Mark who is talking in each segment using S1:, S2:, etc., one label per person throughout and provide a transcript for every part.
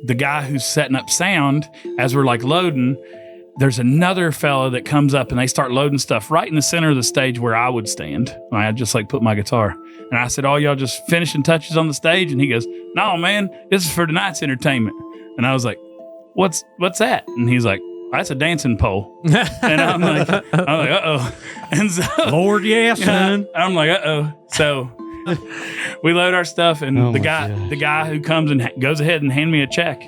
S1: the guy who's setting up sound, as we're like loading, there's another fella that comes up and they start loading stuff right in the center of the stage where I would stand. I just like put my guitar. And I said, oh, y'all just finishing touches on the stage? And he goes, no, man, this is for tonight's entertainment. And I was like, what's that? And he's like, that's a dancing pole. And I'm like, uh-oh. And so,
S2: Lord, yes, man.
S1: I'm like, uh-oh. So we load our stuff, and the guy who comes and goes ahead and hand me a check.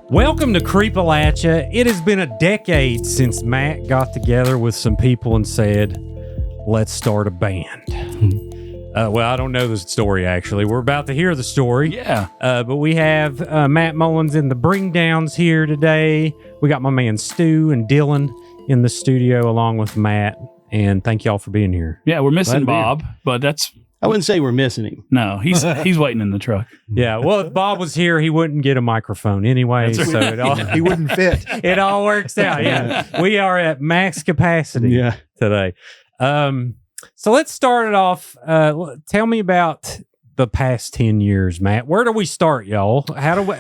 S2: Welcome to Creepalachia. It has been a decade since Matt got together with some people and said, let's start a band. Well, I don't know the story, actually. We're about to hear the story.
S1: Yeah.
S2: But we have Matt Mullins in the Bringdowns here today. We got my man Stu and Dylan in the studio along with Matt. And thank y'all for being here.
S1: Yeah, we're missing Bob, but that's...
S3: I wouldn't say we're missing him.
S1: No, he's waiting in the truck.
S2: Yeah, well, if Bob was here, he wouldn't get a microphone anyway, so
S4: He wouldn't fit.
S2: It all works out. Yeah, we are at max capacity today. So let's start it off. Tell me about the past 10 years, Matt. Where do we start, y'all? How do we,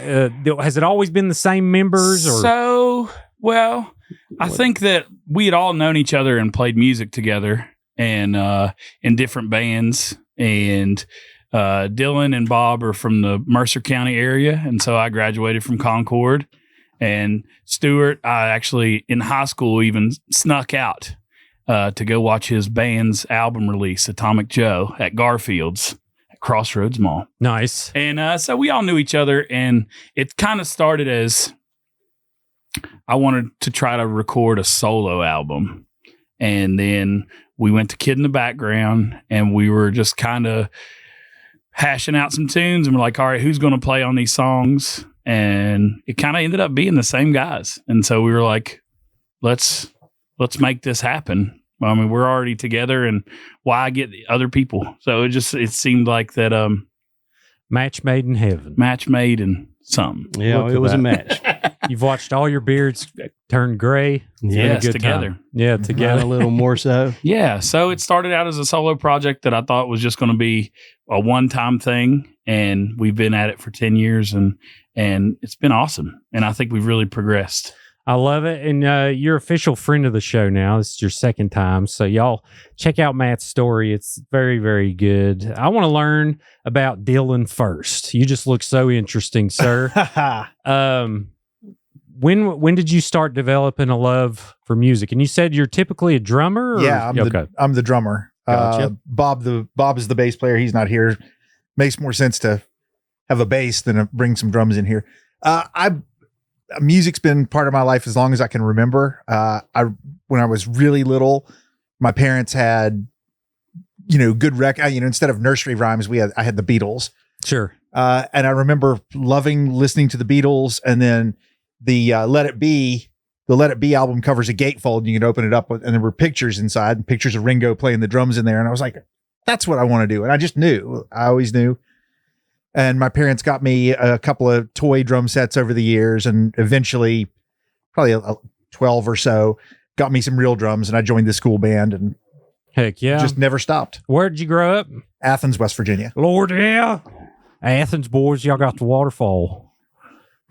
S2: has it always been the same members? Or?
S1: So, well, I think that we had all known each other and played music together and in different bands. And Dylan and Bob are from the Mercer County area. And so I graduated from Concord. And Stuart, I actually, in high school, even snuck out to go watch his band's album release, Atomic Joe, at Garfield's at Crossroads Mall.
S2: Nice.
S1: And so we all knew each other. And it kind of started as I wanted to try to record a solo album. And then we went to Kid in the Background, and we were just kind of hashing out some tunes, and we're like, all right, who's going to play on these songs? And it kind of ended up being the same guys. And so we were like, let's make this happen. I mean, we're already together, and why get the other people? So it seemed like that
S2: match made in heaven.
S1: Match made in something.
S3: Yeah, it was a match.
S2: You've watched all your beards turn gray.
S1: Yes, together.
S2: Time. Yeah, together.
S3: A little more so.
S1: Yeah, so it started out as a solo project that I thought was just going to be a one-time thing, and we've been at it for 10 years, and it's been awesome, and I think we've really progressed.
S2: I love it, and you're official friend of the show now. This is your second time, so y'all check out Matt's story. It's very, very good. I want to learn about Dylan first. You just look so interesting, sir. When did you start developing a love for music? And you said you're typically a drummer? Or?
S4: Yeah, I'm the drummer.
S2: Gotcha.
S4: Bob is the bass player. He's not here. Makes more sense to have a bass than to bring some drums in here. Music's been part of my life as long as I can remember. When I was really little, my parents had, good instead of nursery rhymes, I had the Beatles.
S2: Sure.
S4: And I remember loving listening to the Beatles, and then the Let It Be album covers a gatefold, and you can open it up, and there were pictures inside, and pictures of Ringo playing the drums in there. And I was like, that's what I want to do. And I just knew. I always knew. And my parents got me a couple of toy drum sets over the years, and eventually, probably 12 or so, got me some real drums, and I joined the school band, and
S2: heck yeah,
S4: just never stopped.
S2: Where did you grow up?
S4: Athens, West Virginia.
S2: Lord, yeah. Athens boys, y'all got the waterfall.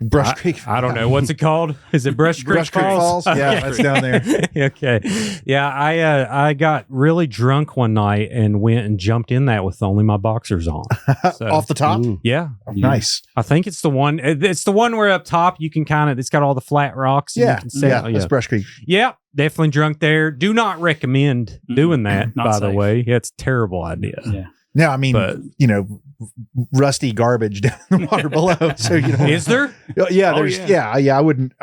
S4: Brush Creek.
S2: I don't know. What's it called? Is it Brush Creek Falls?
S4: Yeah, that's down there.
S2: Okay. Yeah, I got really drunk one night and went and jumped in that with only my boxers on. So,
S4: off the top?
S2: Yeah.
S4: Oh, nice.
S2: I think it's the one. It's the one where up top you can it's got all the flat rocks.
S4: Yeah.
S2: You can see,
S4: that's Brush Creek.
S2: Yeah. Definitely drunk there. Do not recommend doing that, by the way. Yeah, it's a terrible idea.
S1: Yeah.
S4: No, I mean, rusty garbage down in the water below. So
S2: is there?
S4: Yeah, there's. Yeah. I wouldn't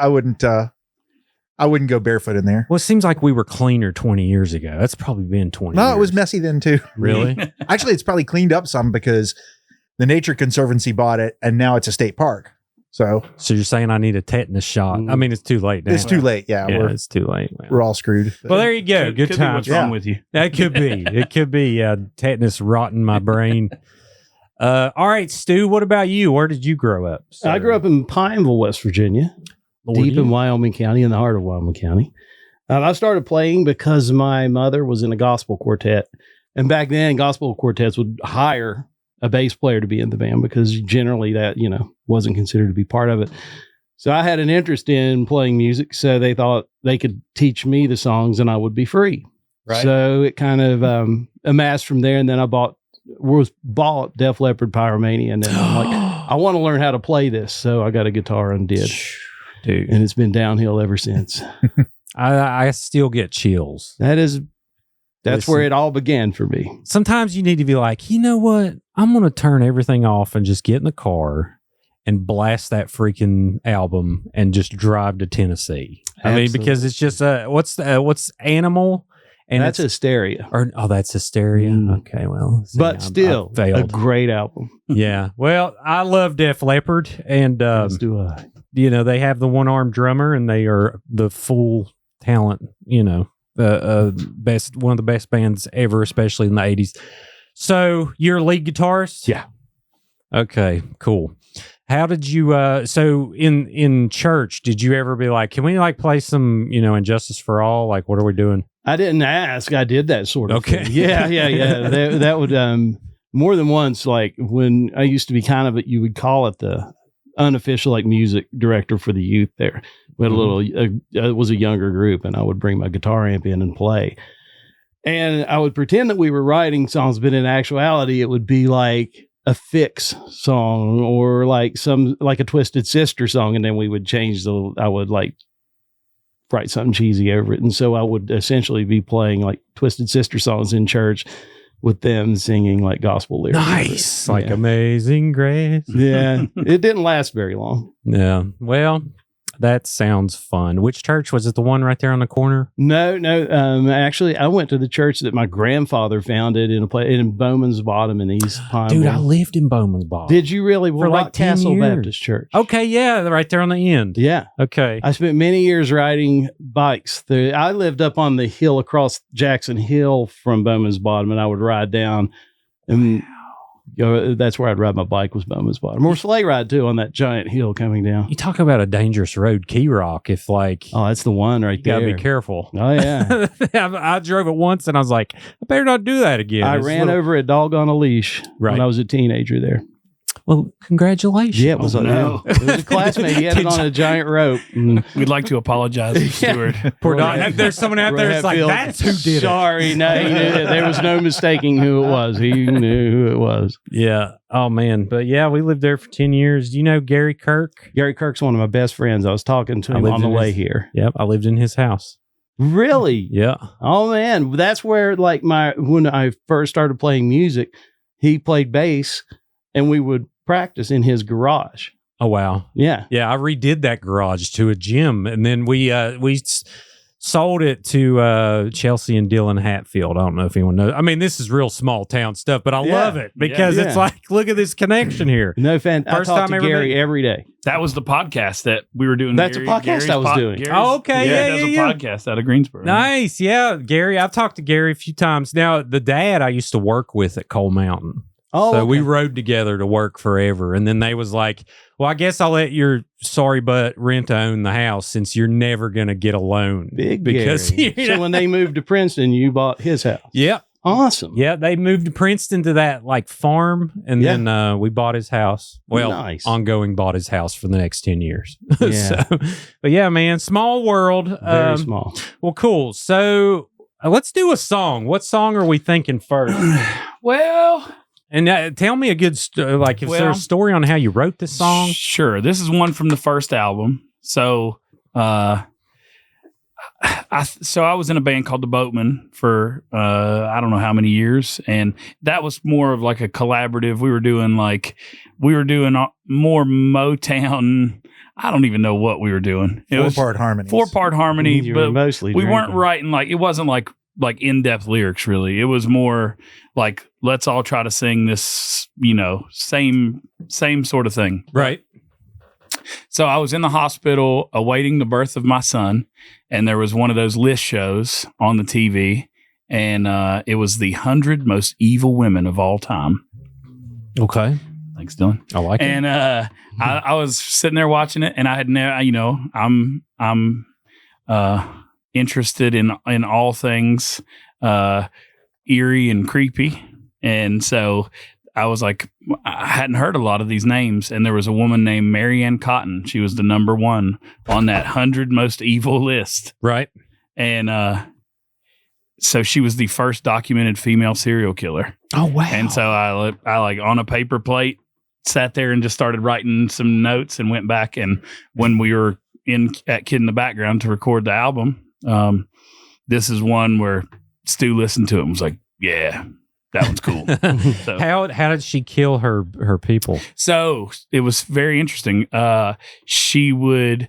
S4: go barefoot in there.
S2: Well, it seems like we were cleaner 20 years ago. That's probably been 20.
S4: No,
S2: years.
S4: It was messy then too.
S2: Really?
S4: Actually, it's probably cleaned up some because the Nature Conservancy bought it, and now it's a state park. So
S2: you're saying I need a tetanus shot? I mean, it's too late now.
S4: It's too late. Yeah,
S2: it's too late.
S4: We're all screwed.
S2: Well, there you go. Good time.
S1: What's wrong with you?
S2: That could be. It could be tetanus rotting my brain. All right, Stu, what about you? Where did you grow up?
S3: So, I grew up in Pineville, West Virginia, deep in Wyoming County, in the heart of Wyoming County. I started playing because my mother was in a gospel quartet. And back then, gospel quartets would hire a bass player to be in the band because generally that, wasn't considered to be part of it. So I had an interest in playing music. So they thought they could teach me the songs and I would be free.
S2: Right.
S3: So it kind of amassed from there. And then I bought Def Leppard Pyromania. And then I'm like, I want to learn how to play this. So I got a guitar and did.
S2: Dude.
S3: And it's been downhill ever since.
S2: I still get chills.
S3: That's where it all began for me.
S2: Sometimes you need to be like, you know what? I'm going to turn everything off and just get in the car and blast that freaking album and just drive to Tennessee.
S3: Absolutely.
S2: I mean, because it's just what's Animal, and
S3: that's Hysteria.
S2: That's Hysteria. Okay, well,
S3: but still a great album.
S2: Yeah. Well, I love Def Leppard, and
S3: As do I.
S2: They have the one-armed drummer, and they are the full talent. Best, one of the best bands ever, especially in the 80s. So you're a lead guitarist?
S3: Yeah.
S2: Okay, cool. How did you so in church, did you ever be like, can we play some, Injustice for All? Like, what are we doing?
S3: I didn't ask. I did that sort of thing. Yeah. that would more than once, like when I used to be kind of you would call it the unofficial music director for the youth there. We had it was a younger group, and I would bring my guitar amp in and play. And I would pretend that we were writing songs, but in actuality, it would be like a Fix song or like a Twisted Sister song. And then we would I would write something cheesy over it. And so I would essentially be playing Twisted Sister songs in church with them singing gospel lyrics.
S2: Nice. Amazing Grace.
S3: Yeah. It didn't last very long.
S2: Yeah. Well, that sounds fun. Which church was it? The one right there on the corner?
S3: No. Actually, I went to the church that my grandfather founded in Bowman's Bottom in East Pine.
S2: Dude, I lived in Bowman's Bottom.
S3: Did you really?
S2: For
S3: Rock
S2: 10
S3: Castle
S2: years.
S3: Baptist Church.
S2: Okay, yeah, right there on the end.
S3: Yeah.
S2: Okay.
S3: I spent many years riding bikes. I lived up on the hill across Jackson Hill from Bowman's Bottom, and I would ride down and that's where I'd ride my bike, was Bowman's Bottom. Or sleigh ride too on that giant hill coming down.
S2: You talk about a dangerous road, Key Rock. If oh,
S3: that's the one right there.
S2: You gotta be careful.
S3: Oh yeah.
S2: I drove it once and I was like, I better not do that again.
S3: I ran over a dog on a leash when I was a teenager there.
S2: Well, congratulations.
S3: Yeah, it was it was a classmate. He had it on a giant rope.
S1: We'd like to apologize to Stuart.
S2: Poor dog. There's someone out there that's like, that's who did it.
S3: Sorry, no, he knew it. There was no mistaking who it was. He knew who it was.
S2: Yeah. Oh, man. But yeah, we lived there for 10 years. Do you know Gary Kirk?
S3: Gary Kirk's one of my best friends. I was talking to him on the way here.
S2: Yep. I lived in his house.
S3: Really?
S2: Yeah.
S3: Oh, man. That's where, when I first started playing music, he played bass and we would practice in his garage.
S2: Oh, wow.
S3: Yeah.
S2: Yeah. I redid that garage to a gym, and then we sold it to Chelsea and Dylan Hatfield. I don't know if anyone knows. I mean, this is real small town stuff, but I love it because it's look at this connection here.
S3: No, fan. I talk to Gary every day.
S1: That was the podcast that we were doing.
S3: That's a podcast I was doing.
S1: Okay. Yeah, he does a podcast out of Greensboro.
S2: Nice. Yeah. Gary, I've talked to Gary a few times. Now, the dad I used to work with at Coal Mountain.
S3: Oh,
S2: so we rode together to work forever. And then they was like, well, I guess I'll let your sorry butt rent own the house since you're never going to get a loan.
S3: Big because So when they moved to Princeton, you bought his house.
S2: Yeah.
S3: Awesome.
S2: Yeah. They moved to Princeton to that farm. And then we bought his house. Well, ongoing bought his house for the next 10 years.
S3: Yeah.
S2: But yeah, man, small world.
S3: Very small.
S2: Well, cool. So let's do a song. What song are we thinking first?
S1: Well...
S2: And tell me a good, is there a story on how you wrote this song?
S1: Sure. This is one from the first album. So, I was in a band called the Boatmen for, I don't know how many years. And that was more of a collaborative. We were doing more Motown. I don't even know what we were doing. It was
S4: 4-part harmony.
S1: 4-part harmony, but
S3: mostly
S1: we weren't writing it wasn't like in-depth lyrics really. It was more let's all try to sing this, same sort of thing.
S2: Right.
S1: So I was in the hospital awaiting the birth of my son, and there was one of those list shows on the TV, and it was the 100 most evil women of all time.
S2: Okay.
S1: Thanks, Dylan.
S2: I like it.
S1: And I was sitting there watching it, and I had never, I'm interested in all things eerie and creepy, and so I was like, I hadn't heard a lot of these names. And there was a woman named Ann Cotten. She was the number one on that 100 most evil list.
S2: Right.
S1: And so she was the first documented female serial killer.
S2: Oh, wow.
S1: And so I like on a paper plate, sat there and just started writing some notes and went back. And when we were at Kid in the Background to record the album, this is one where Stu listened to it and was like, yeah, that one's cool. So,
S2: how did she kill her people?
S1: So it was very interesting. She would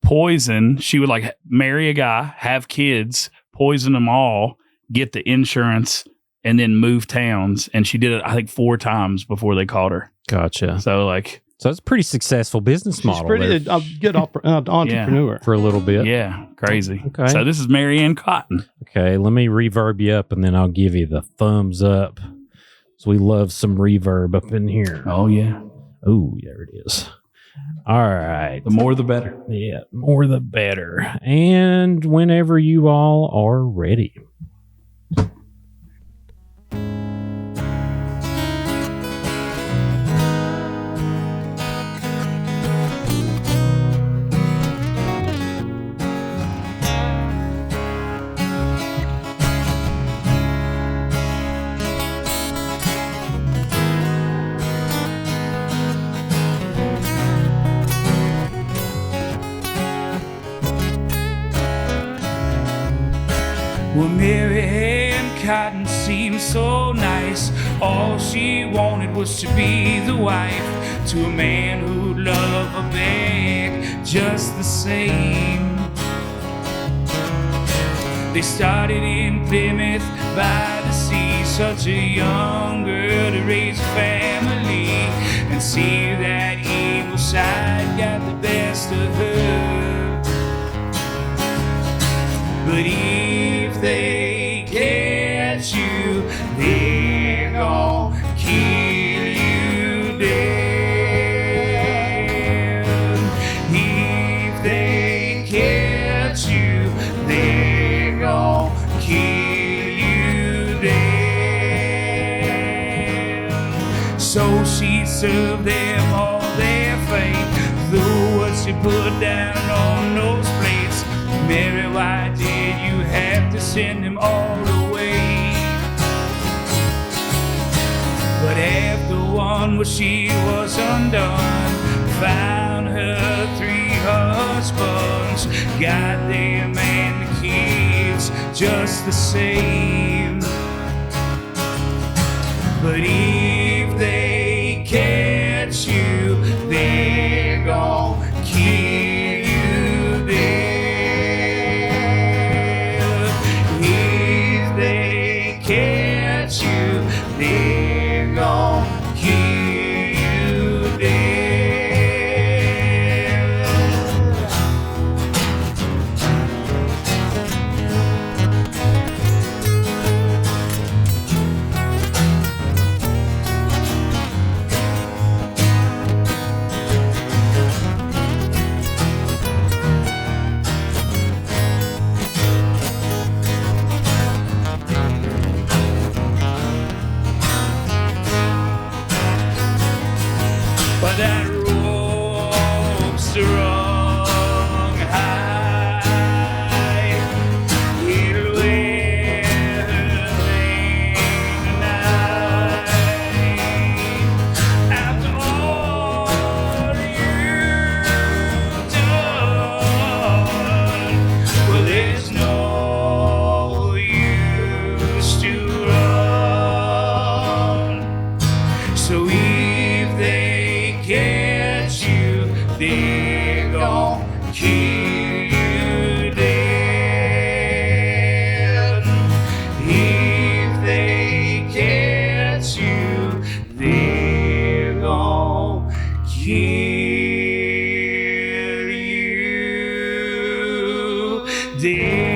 S1: like marry a guy, have kids, poison them all, get the insurance, and then move towns. And she did it, I think, 4 times before they caught her.
S2: Gotcha.
S1: So
S2: it's a pretty successful business model.
S3: She's pretty a good entrepreneur
S2: for a little bit.
S1: Yeah, crazy.
S2: Okay.
S1: So this is Ann Cotten.
S2: Okay, let me reverb you up, and then I'll give you the thumbs up. So we love some reverb up in here.
S1: Oh, yeah.
S2: Oh, there it is. All right.
S1: The more the better.
S2: Yeah, more the better. And whenever you all are ready.
S1: Well, Ann Cotten seemed so nice. All she wanted was to be the wife to a man who'd love her back just the same. They started in Plymouth by the sea, such a young girl to raise a family and see that evil side got the best of her. But if they catch you, they're gonna kill you dead. If they catch you, they're gonna kill you dead. So she served them all their fate, through what she put down on those plates. Mary, why did you have to send them all away? But after one, well, she was undone, found her 3 husbands, got them and the kids just the same. But if they catch you, they're gonna kill you dead. Catch you, they're gonna kill you dead. But that rope strung high, it'll wear her tonight. After all you've done, well, there's no use to run. So if they catch you, they're gonna kill you dead. If they catch you, they're gonna kill you dead.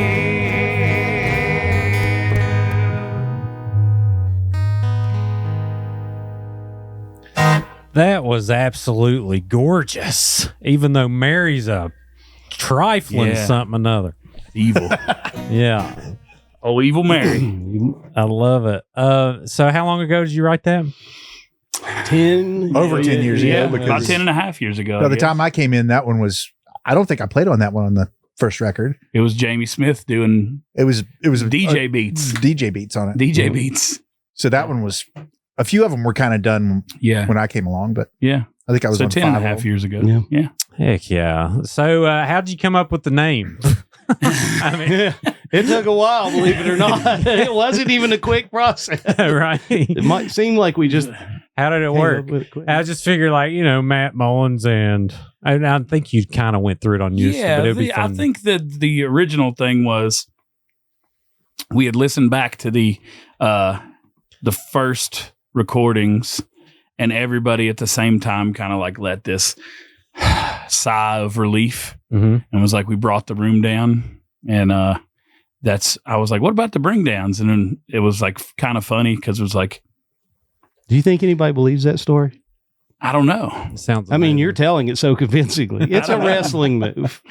S2: That was absolutely gorgeous, even though Mary's a trifling something another.
S1: Evil.
S2: Yeah.
S1: Oh, evil Mary.
S2: I love it. So how long ago did you write that?
S4: Over 10 years ago.
S1: About
S4: Because
S1: 10 and a half years ago.
S4: by the time I came in, that one was, I don't think I played on that one on the first record.
S1: It was Jamie Smith doing
S4: It was
S1: DJ beats.
S4: DJ beats on it.
S1: DJ beats.
S4: So that one was, a few of them were kind of done
S1: Yeah.
S4: when I came along, but
S1: Yeah.
S4: I think I was
S1: So
S4: on
S1: 10 and a
S4: 5 of
S1: half
S4: them.
S1: years ago.
S3: Yeah.
S1: Yeah.
S2: Heck yeah. So how'd you come up with the name? I mean,
S3: It took a while, believe it or not. It wasn't even a quick process.
S2: right.
S3: It might seem like we just
S2: How did it work? I just figured, like, Matt Mullins, and I think you kind of went through it on YouTube.
S1: Yeah,
S2: but it'd be
S1: I
S2: fun.
S1: think that the original thing was we had listened back to the first recordings, and everybody at the same time kind of like let this sigh of relief, and was like, we brought the room down, and I was like, what about the Bringdowns? And then it was like kind of funny because it was like,
S3: Do you think anybody believes that story?
S1: I don't know.
S2: Sounds.
S3: I mean,
S2: amazing.
S3: you're telling it so convincingly. It's a wrestling move.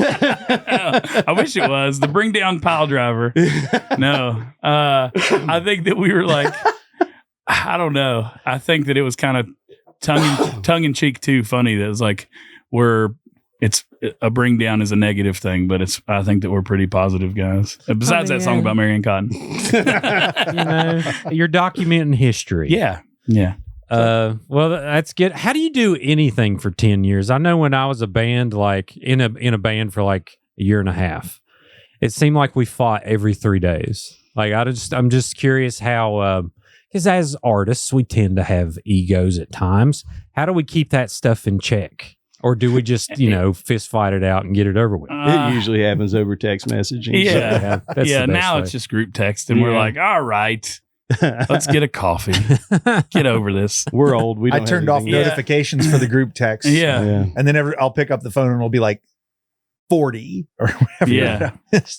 S1: I wish it was the bring down pile driver. No, I think that we were like, I don't know. I think that it was kind of tongue in cheek too funny. That was like it's a bring down is a negative thing, but I think that we're pretty positive guys. Besides that song about Marian Cotten.
S2: You're documenting history.
S1: Yeah. Yeah.
S2: Well, that's good. How do you do anything for 10 years? I know when I was a band, like in a band for like a year and a half, it seemed like we fought every 3 days. Like I'm just curious how, because as artists, we tend to have egos at times. How do we keep that stuff in check? Or do we just, fist fight it out and get it over with?
S3: It usually happens over text messaging.
S1: Yeah.
S2: That's
S1: Yeah.
S2: the best
S1: Now
S2: way.
S1: it's just group text, and we're like, all right, let's get a coffee. Get over this.
S3: We're old. We
S4: I
S3: don't
S4: turned
S3: have
S4: off
S3: anything.
S4: notifications for the group text.
S1: Yeah.
S3: Yeah.
S4: And then I'll pick up the phone and it'll be like 40 or whatever.
S1: Yeah.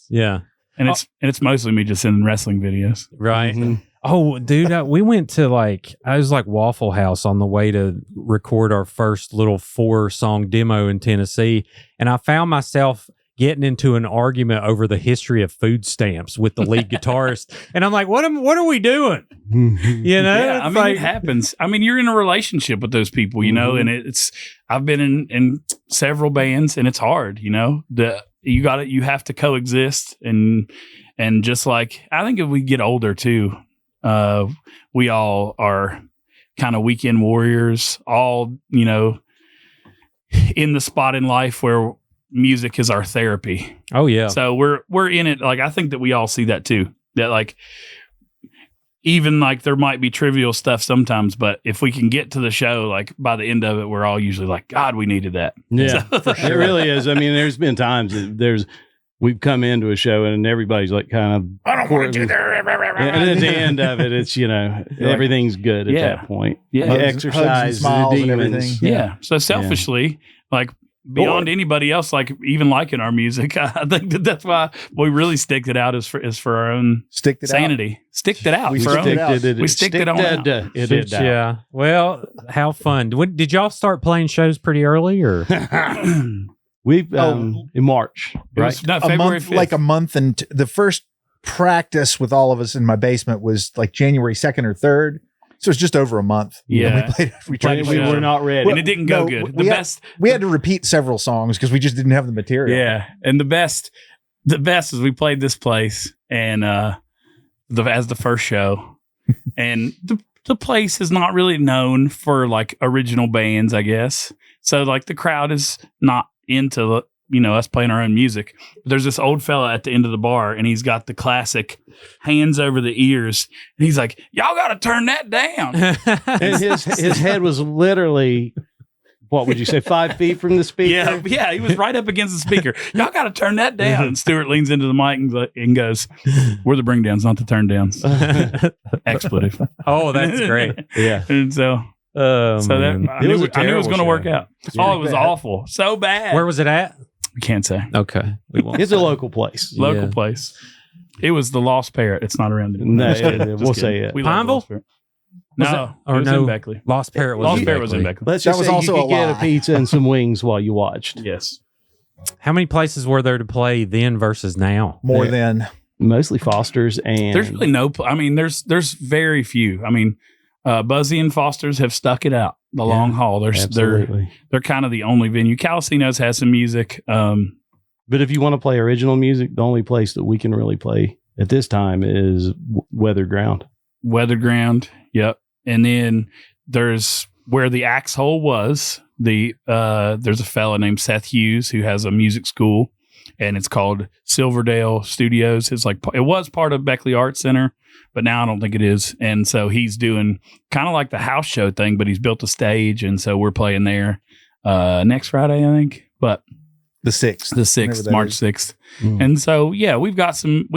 S2: Yeah.
S1: And it's mostly me just sending wrestling videos.
S2: Right.
S3: Mhm.
S2: Oh, dude, we went to I was like Waffle House on the way to record our first little 4-song demo in Tennessee. And I found myself getting into an argument over the history of food stamps with the lead guitarist. And I'm like, what are we doing?
S1: Yeah, I
S2: It's
S1: mean, it happens. I mean, you're in a relationship with those people, and I've been in several bands, and it's hard, you have to coexist, and just like, I think if we get older too, we all are kind of weekend warriors, all, in the spot in life where music is our therapy.
S2: Oh, yeah.
S1: So we're in it. Like, I think that we all see that too, that like, even like there might be trivial stuff sometimes, but if we can get to the show, like by the end of it, we're all usually like, God, we needed that.
S3: Yeah, for sure. It really is. I mean, there's been times that we've come into a show and everybody's like kind of,
S1: I don't want to do that.
S3: and at the end of it, it's, everything's good at
S1: Yeah.
S3: that point.
S1: Yeah.
S3: The
S4: Hugs and
S3: exercise,
S4: smiles
S3: the
S4: and
S3: demons.
S4: everything.
S1: Yeah. So selfishly, like beyond anybody else, like even liking our music, I think that's why we really sticked it out is for our own
S4: Sticked it
S1: sanity. Sticked it out.
S4: We
S1: for our
S4: sticked
S1: own-
S4: it out.
S1: We sticked it on out.
S3: It did out.
S2: Yeah. Well, how fun. Did y'all start playing shows pretty early or?
S3: We've in March,
S1: It
S3: right?
S1: was, no,
S4: a
S1: February
S4: month,
S1: 5th.
S4: like a month, and the first practice with all of us in my basement was like January 2nd or 3rd. So it's just over a month.
S1: Yeah.
S4: And we tried to
S3: we
S1: show.
S3: were not ready.
S1: and it didn't go
S4: No,
S1: good.
S4: we had to repeat several songs because we just didn't have the material.
S1: Yeah, and the best is we played this place and as the first show, and the place is not really known for like original bands, I guess. So like the crowd is not into us playing our own music. But there's this old fella at the end of the bar, and he's got the classic hands over the ears, and he's like, "Y'all got to turn that down."
S3: And his head was literally, what would you say, 5 feet from the speaker?
S1: Yeah, he was right up against the speaker. Y'all got to turn that down. And Stuart leans into the mic and goes, "We're the Bringdowns, not the turn downs." Expletive.
S2: Oh, that's great.
S3: Yeah.
S1: And so
S2: Oh,
S1: that
S2: man.
S1: I knew it was
S3: terrible
S1: going to
S3: show.
S1: work out. Oh, it was awful. So bad.
S2: Where was it at?
S1: We can't say.
S2: Okay. We won't.
S3: It's a local place.
S1: Local
S2: Yeah.
S1: place. It was the Lost Parrot. It's not around anymore.
S3: No,
S1: Just kidding. Just
S3: we'll
S1: kidding.
S3: say it.
S1: We love the
S2: Pineville?
S1: Lost Parrot.
S2: Was
S1: No,
S2: it-
S1: it
S2: or
S1: was
S2: no?
S1: in Beckley.
S2: Lost Parrot was
S1: Lost
S2: in
S1: Parrot was in
S2: Beckley.
S1: Beckley.
S3: Let's
S4: That
S3: just
S4: was
S3: say
S4: also
S3: you could
S4: a
S3: get a
S4: lie.
S3: pizza and some wings while you watched.
S1: Yes.
S2: How many places were there to play then versus now?
S4: More
S3: Yeah.
S4: than
S3: Mostly Foster's and
S1: There's really no. I mean, there's very few. I mean, Buzzy and Foster's have stuck it out the long haul. They're kind of the only venue. Calcino's has some music.
S3: But if you want to play original music, the only place that we can really play at this time is Weathered Ground.
S1: Weathered Ground, yep. And then there's where the Axe Hole was. There's a fella named Seth Hughes who has a music school, and it's called Silverdale Studios. It was part of Beckley Arts Center, but now I don't think it is. And so he's doing kind of like the house show thing, but he's built a stage, and so we're playing there next Friday, I think. But
S4: the 6th,
S1: March 6th. And so, yeah, we've got some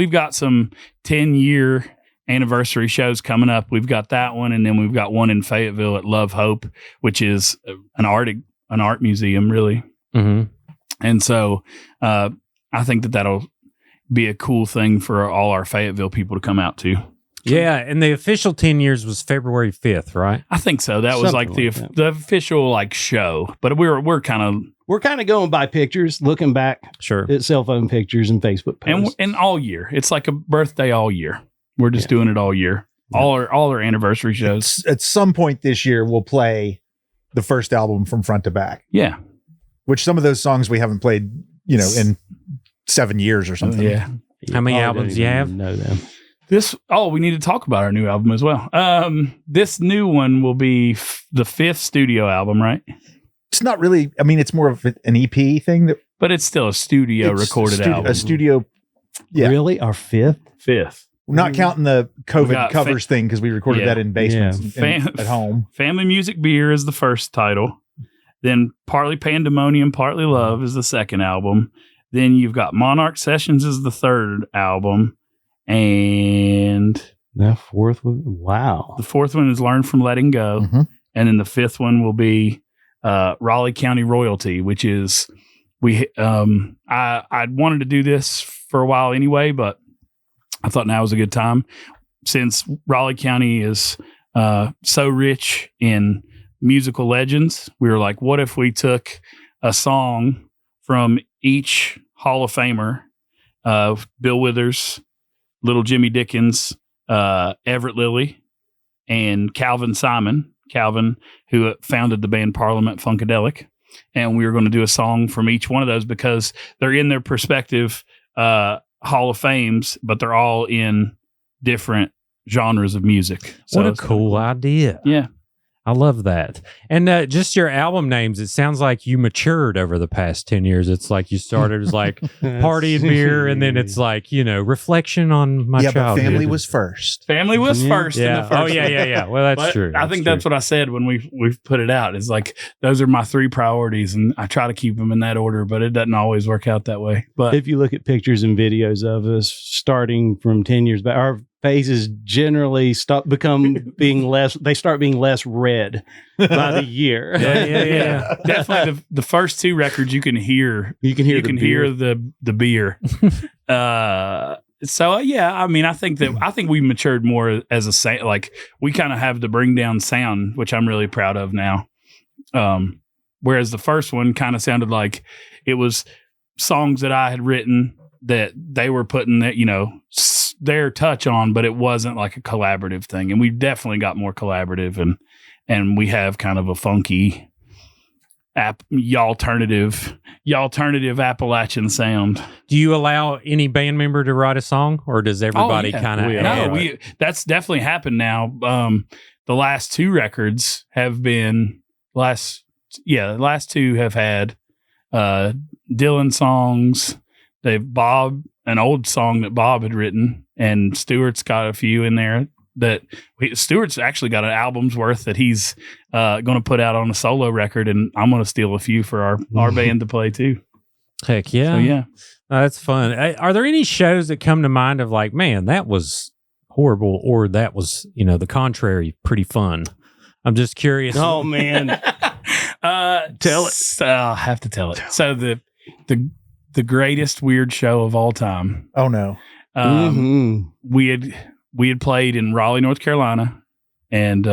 S1: 10-year anniversary shows coming up. We've got that one, and then we've got one in Fayetteville at Love Hope, which is an art museum, really.
S2: Mm-hmm.
S1: And so, I think that'll be a cool thing for all our Fayetteville people to come out to.
S2: Yeah, and the official 10 years was February 5th, right?
S1: I think so. That was like the official show, but we're kind of
S3: going by pictures, looking back
S2: sure
S3: at cell phone pictures and Facebook posts.
S1: And all year. It's like a birthday all year. We're just doing it all year. All our anniversary shows.
S4: At some point this year, we'll play the first album from front to back.
S1: Yeah.
S4: Which some of those songs we haven't played, in 7 years or something.
S1: Yeah.
S2: How many albums do you have?
S3: Know them.
S1: We need to talk about our new album as well. This new one will be the 5th studio album, right?
S4: It's not really, it's more of an EP thing.
S1: But it's still a studio recorded album.
S4: A studio. Yeah.
S3: Really? Our 5th?
S1: 5th.
S4: We're not counting the COVID covers thing because we recorded that in basements at home.
S1: Family Music Beer is the first title. Then Partly Pandemonium, Partly Love is the second album. Then you've got Monarch Sessions is the third album. And
S3: the fourth one, wow.
S1: The fourth one is Learn from Letting Go.
S4: Mm-hmm.
S1: And then the fifth one will be Raleigh County Royalty, which is I wanted to do this for a while anyway, but I thought now was a good time since Raleigh County is so rich in musical legends. We were like, what if we took a song from each Hall of Famer, Bill Withers, Little Jimmy Dickens, Everett Lilly, and Calvin Simon, who founded the band Parliament Funkadelic. And we were going to do a song from each one of those because they're in their respective Hall of Fames, but they're all in different genres of music.
S2: So what a cool idea.
S1: Yeah.
S2: I love that. And just your album names, it sounds like you matured over the past 10 years. It's like you started as like Party and Beer, and then it's like, reflection on my childhood.
S4: But Family was first.
S1: Family was first.
S2: Yeah.
S1: In the first
S2: yeah. Well, that's true.
S1: I think that's what I said when we've put it out. It's like, those are my 3 priorities, and I try to keep them in that order, but it doesn't always work out that way. But
S3: if you look at pictures and videos of us starting from 10 years back, our faces generally start being less red by the year.
S1: Yeah. Definitely the first 2 records you can hear the beer. So yeah, I think we matured more as a like we kind of have the Bringdowns sound, which I'm really proud of now. Whereas the first one kind of sounded like it was songs that I had written that they were putting that, their touch on, but it wasn't like a collaborative thing. And we definitely got more collaborative, and we have kind of a funky alternative Appalachian sound.
S2: Do you allow any band member to write a song, or does everybody kind of?
S1: No, that's definitely happened now. The last 2 records have been the last 2 have had Dylan songs. An old song that Bob had written, and Stuart's got a few in there Stuart's actually got an album's worth that he's going to put out on a solo record, and I'm going to steal a few for our band to play too.
S2: Heck yeah.
S1: So, yeah.
S2: That's fun. Are there any shows that come to mind of like, man, that was horrible, or that was, the contrary, pretty fun? I'm just curious.
S3: Oh man.
S1: Tell it. I'll have to tell it. So the greatest weird show of all time.
S4: Oh no.
S1: We had played in Raleigh, North Carolina, and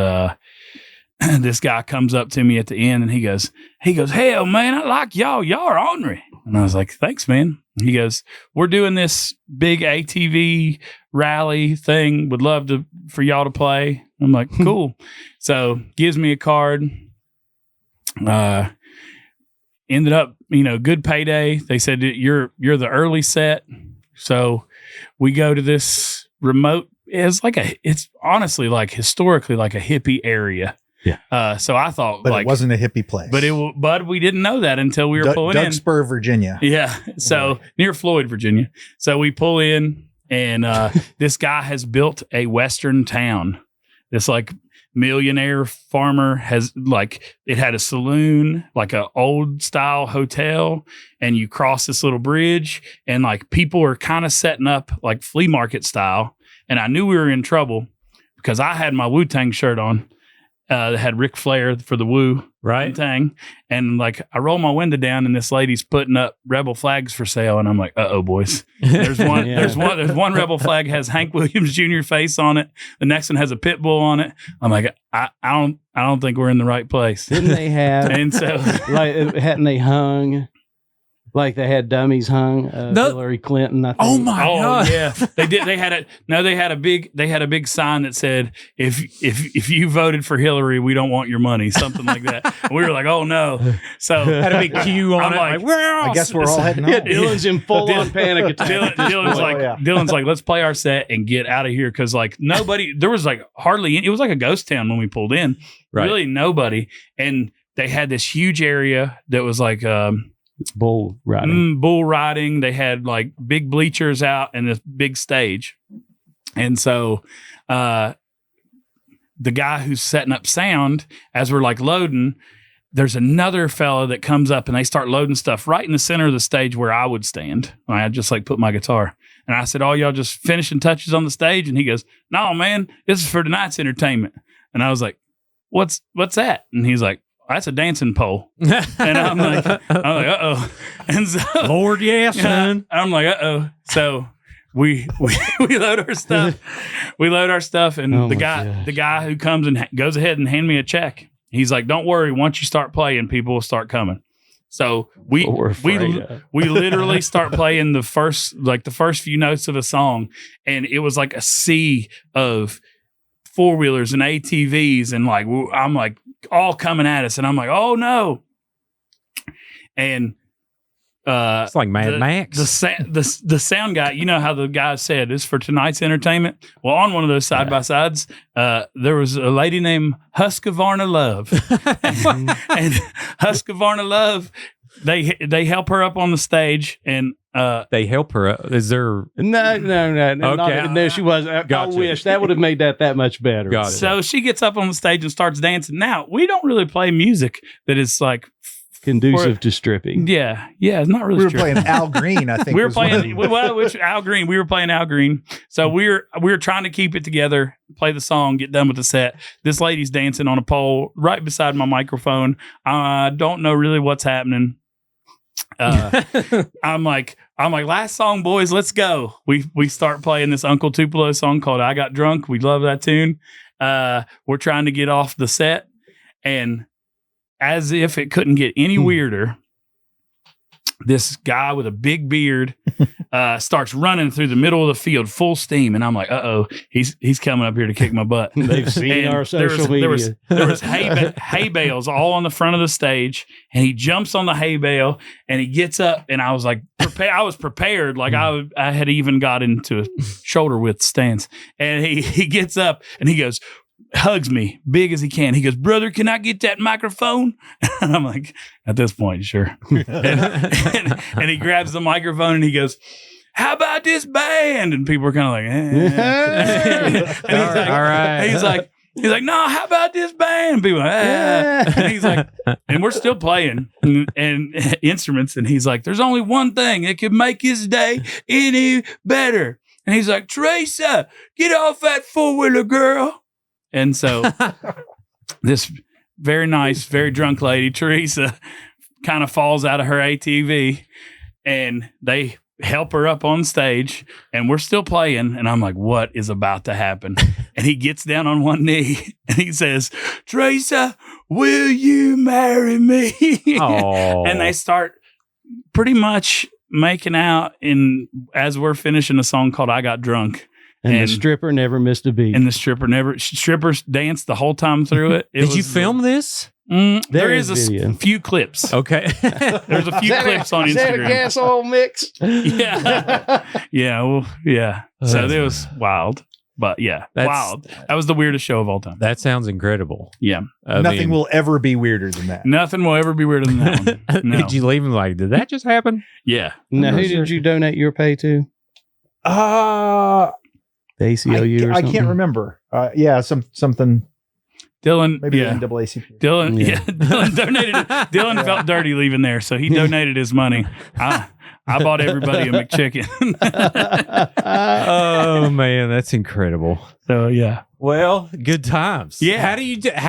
S1: this guy comes up to me at the end, and he goes, "Hell, man, I like y'all. Y'all are ornery." And I was like, "Thanks, man." He goes, "We're doing this big ATV rally thing. Would love for y'all to play." I'm like, cool. So gives me a card. Ended up, good payday. They said you're the early set. So we go to this remote. It's honestly like historically like a hippie area.
S3: Yeah.
S1: So I thought,
S4: but it wasn't a hippie place.
S1: But we didn't know that until we were pulling in.
S4: Dougspur, Virginia.
S1: Yeah. So near Floyd, Virginia. So we pull in, and this guy has built a Western town. This like millionaire farmer has it had a saloon, like a old style hotel, and you cross this little bridge, and like people are kind of setting up like flea market style. And I knew we were in trouble because I had my Wu-Tang shirt on. That had Ric Flair for the Wu Tang, and like I roll my window down, and this lady's putting up rebel flags for sale, and I'm like, "Uh oh, boys!" There's one, there's one rebel flag has Hank Williams Jr. face on it. The next one has a pit bull on it. I'm like, I don't think we're in the right place.
S3: Didn't they have?
S1: And so,
S3: hadn't they hung? Like they had dummies hung, Hillary Clinton, I think.
S2: Oh my God.
S1: Yeah. They did. They had a big sign that said, if you voted for Hillary, we don't want your money. Something like that. And we were like, oh no. So
S2: had a big Q on it.
S1: Like,
S4: I guess we're all heading home.
S3: Dylan's in full on panic attack.
S1: Dylan's like, let's play our set and get out of here. Cause like there was like hardly, it was like a ghost town when we pulled in. Right. Really nobody. And they had this huge area that was like,
S3: bull riding.
S1: They had like big bleachers out and this big stage. And so the guy who's setting up sound, as we're like loading, there's another fella that comes up and they start loading stuff right in the center of the stage where I would stand. I just like put my guitar. And I said, "Oh, y'all just finishing touches on the stage?" And he goes, "No, man, this is for tonight's entertainment." And I was like, what's that? And he's like, "That's a dancing pole." And I'm like, uh-oh. And so,
S2: Lord, yes, son.
S1: I'm like, uh-oh. So we load our stuff. We load our stuff, and the guy who comes and goes ahead and hand me a check. He's like, "Don't worry. Once you start playing, people will start coming." So we literally start playing the first few notes of a song, and it was like a sea of four-wheelers and ATVs, and like I'm like all coming at us, and I'm like, "Oh no!" And
S2: it's like Mad Max.
S1: The sound guy, you know how the guy said it's for tonight's entertainment. Well, on one of those side by sides, there was a lady named Husqvarna Love, and Husqvarna Love. They help her up on the stage, and
S2: they help her up. Is there
S3: no?
S2: Okay,
S3: no, she was. I wish that would have made that much better.
S1: So she gets up on the stage and starts dancing. Now we don't really play music that is like
S3: conducive to stripping.
S1: Yeah, it's not really.
S4: We were playing Al Green, I think.
S1: We were playing Al Green. We were playing Al Green. So we were trying to keep it together, play the song, get done with the set. This lady's dancing on a pole right beside my microphone. I don't know really what's happening. I'm like, last song, boys, let's go. We start playing this Uncle Tupelo song called "I Got Drunk." We love that tune. We're trying to get off the set, and as if it couldn't get any weirder, this guy with a big beard starts running through the middle of the field full steam, and I'm like, uh-oh, he's coming up here to kick my butt.
S3: They've seen our social media.
S1: There was hay bales all on the front of the stage, and he jumps on the hay bale, and he gets up, and I was like, I was prepared, like I had even got into a shoulder width stance, and he gets up, and he goes, hugs me big as he can. He goes, "Brother, can I get that microphone?" And I'm like, at this point, sure. and he grabs the microphone and he goes, "How about this band?" And people are kind of like, and he's like,
S2: all right.
S1: He's like, "No, how about this band?" And people are like, And he's like, and we're still playing and instruments. And he's like, "There's only one thing that could make his day any better." And he's like, "Teresa, get off that four-wheeler, girl." And so this very nice, very drunk lady, Teresa, kind of falls out of her ATV, and they help her up on stage, and we're still playing. And I'm like, what is about to happen? And he gets down on one knee and he says, "Teresa, will you marry me?" And they start pretty much making out as we're finishing a song called "I Got Drunk."
S3: And the stripper never missed a beat.
S1: And the strippers danced the whole time through it.
S2: Did you film this?
S1: There is a few clips.
S2: Okay.
S1: There's a few clips on Instagram.
S3: Is that a gas oil mix?
S1: Yeah. Yeah. Well, yeah. So it was wild. But yeah, wild. That was the weirdest show of all time.
S2: That sounds incredible.
S1: Yeah.
S4: Nothing will ever be weirder than that.
S1: Nothing will ever be weirder than that one. No.
S2: Did you leave him like, did that just happen?
S1: Yeah.
S3: Now, who did you donate your pay to? The ACLU or
S4: I
S3: something?
S4: can't remember. Yeah, something.
S1: Dylan,
S4: Maybe
S1: yeah.
S4: NAACP.
S1: Dylan, Dylan donated. Dylan felt dirty leaving there, so he donated his money. I bought everybody a McChicken.
S2: Oh man, that's incredible.
S1: So yeah.
S2: Well, good times.
S1: Yeah.
S2: How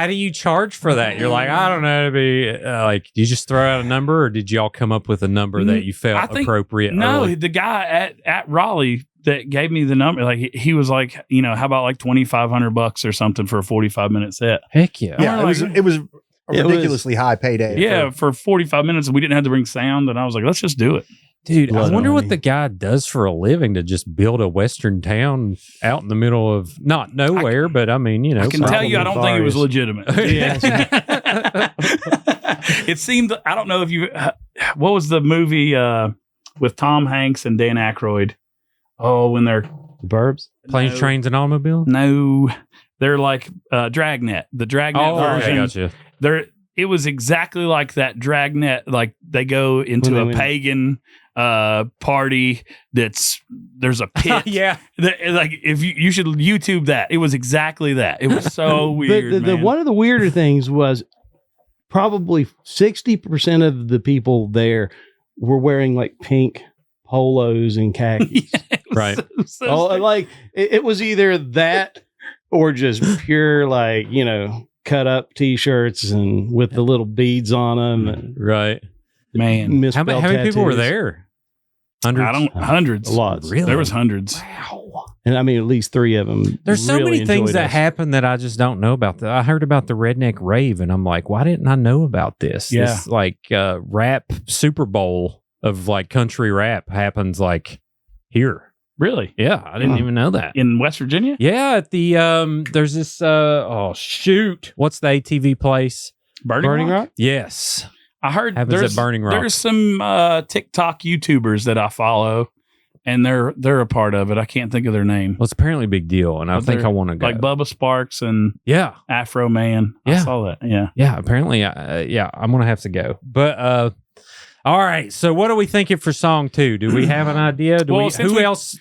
S2: do you charge for that? You're like, I don't know, to be like, do you just throw out a number, or did y'all come up with a number that you felt appropriate?
S1: No,
S2: early?
S1: the guy at Raleigh that gave me the number, like he was like, how about like $2,500 or something for a 45-minute set?
S2: Heck yeah.
S4: Yeah, it was a ridiculously high payday.
S1: Yeah, for 45 minutes, and we didn't have to bring sound, and I was like, let's just do it.
S2: Dude, I wonder what the guy does for a living to just build a Western town out in the middle of not nowhere, but I mean,
S1: I can tell you, I don't think it was legitimate.
S2: Yeah.
S1: It seemed, I don't know if you, what was the movie with Tom Hanks and Dan Aykroyd? Oh, when they're
S3: The Burbs?
S2: Planes, Trains, and Automobiles?
S1: No, they're like Dragnet. The Dragnet version.
S2: Okay, gotcha.
S1: It was exactly like that Dragnet. Like they go into a pagan party there's a pit.
S2: Yeah.
S1: Like if you should YouTube that. It was exactly that. It was so weird.
S3: The one of the weirder things was probably 60% of the people there were wearing like pink polos and khakis.
S2: Right.
S3: Like it was either that or just pure, like, cut up t-shirts and with the little beads on them. And
S2: right.
S1: Man.
S2: How many people were there? Hundreds?
S1: Hundreds.
S3: Lots.
S2: Really?
S1: There was hundreds.
S3: Wow. And I mean, at least 3 of them.
S2: There's so
S3: really
S2: many things
S3: enjoyed
S2: that
S3: us.
S2: happen that I just don't know about. I heard about the Redneck Rave, and I'm like, why didn't I know about this?
S1: Yeah.
S2: This like rap Super Bowl of like country rap happens like here.
S1: Really?
S2: Yeah, I didn't even know that.
S1: In West Virginia?
S2: Yeah, at the there's this what's the ATV place?
S1: Burning Rock?
S2: Yes.
S1: I heard
S2: Happens at Burning Rock.
S1: There's some TikTok YouTubers that I follow, and they're a part of it. I can't think of their name.
S2: Well, it's apparently a big deal, and I think I want to go.
S1: Like Bubba Sparks and Afro Man.
S2: Yeah.
S1: I saw that. Yeah.
S2: Yeah, apparently, I'm going to have to go. But, all right, so what are we thinking for song 2? Do we have an idea? Who else,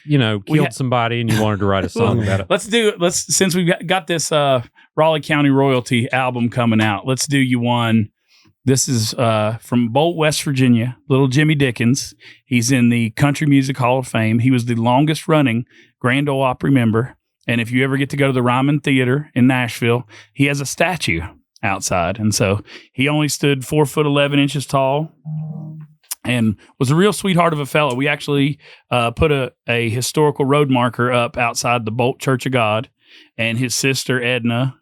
S2: killed somebody and you wanted to write a song about it?
S1: Since we've got this Raleigh County Royalty album coming out, let's do you one. This is from Bolt, West Virginia, Little Jimmy Dickens. He's in the Country Music Hall of Fame. He was the longest running Grand Ole Opry member. And if you ever get to go to the Ryman Theater in Nashville, he has a statue outside. And so he only stood 4'11" tall and was a real sweetheart of a fellow. We actually put a historical road marker up outside the Bolt Church of God, and his sister Edna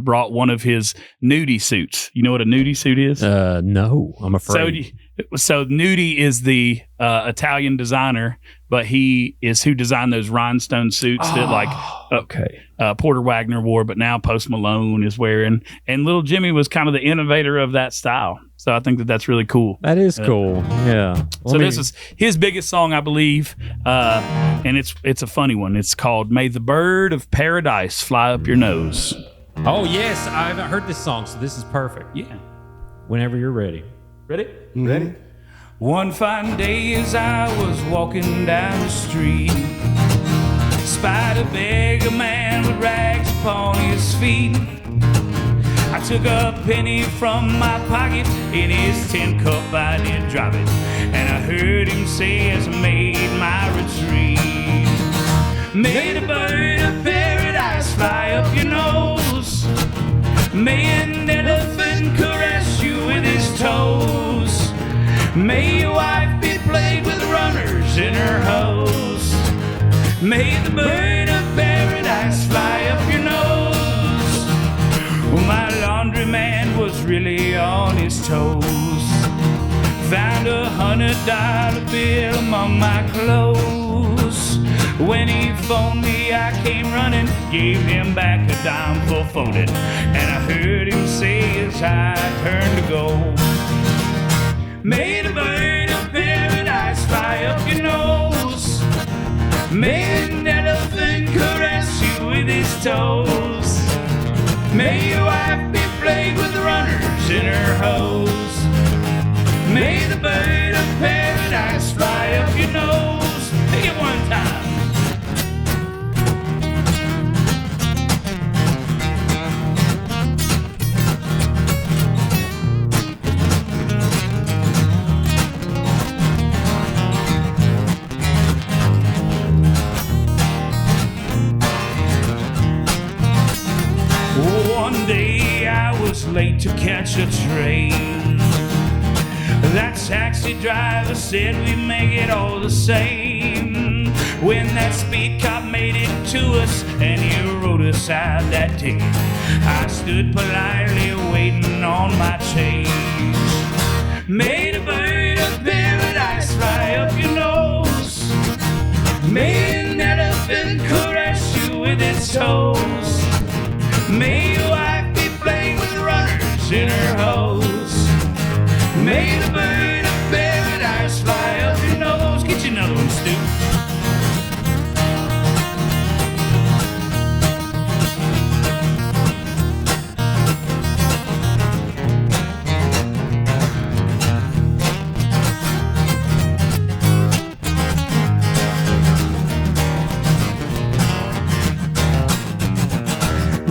S1: brought one of his nudie suits. You know what a nudie suit is?
S2: No, I'm afraid.
S1: So Nudie is the Italian designer, but he is who designed those rhinestone suits that Porter Wagner wore, but now Post Malone is wearing. And Little Jimmy was kind of the innovator of that style. So I think that's really cool.
S2: That is cool. Yeah.
S1: So this is his biggest song, I believe, and it's a funny one. It's called "May the Bird of Paradise Fly Up Your Nose."
S2: Oh yes, I haven't heard this song, so this is perfect.
S1: Yeah.
S2: Whenever you're ready.
S1: Ready?
S3: Mm-hmm.
S1: Ready? One fine day as I was walking down the street, spied a beggar man with rags upon his feet. I took a penny from my pocket, in his tin cup I did drop it, and I heard him say as I made my retreat, may the bird of paradise fly up your nose, may an elephant caress you with his toes, may your wife be plagued with runners in her hose, may the bird of paradise fly up your nose. Well, my laundry man was really on his toes, found $100 bill among my clothes, When he phoned me, I came running, gave him back a dime full folded, and I heard him say as I turned to go, may the bird of paradise fly up your nose, may an elephant caress you with his toes, may your wife be plagued with runners in her hose, may the bird of paradise fly up your nose. Take it one time. One day I was late to catch a train. That taxi driver said we make it all the same. When that speed cop made it to us and he wrote us out that ticket, I stood politely waiting on my change. May the bird of paradise fly up your nose, may an elephant caress you with its toes, may your wife be plagued with runners in her hose, may the bird of paradise fly up your nose. Get you another one, Stu.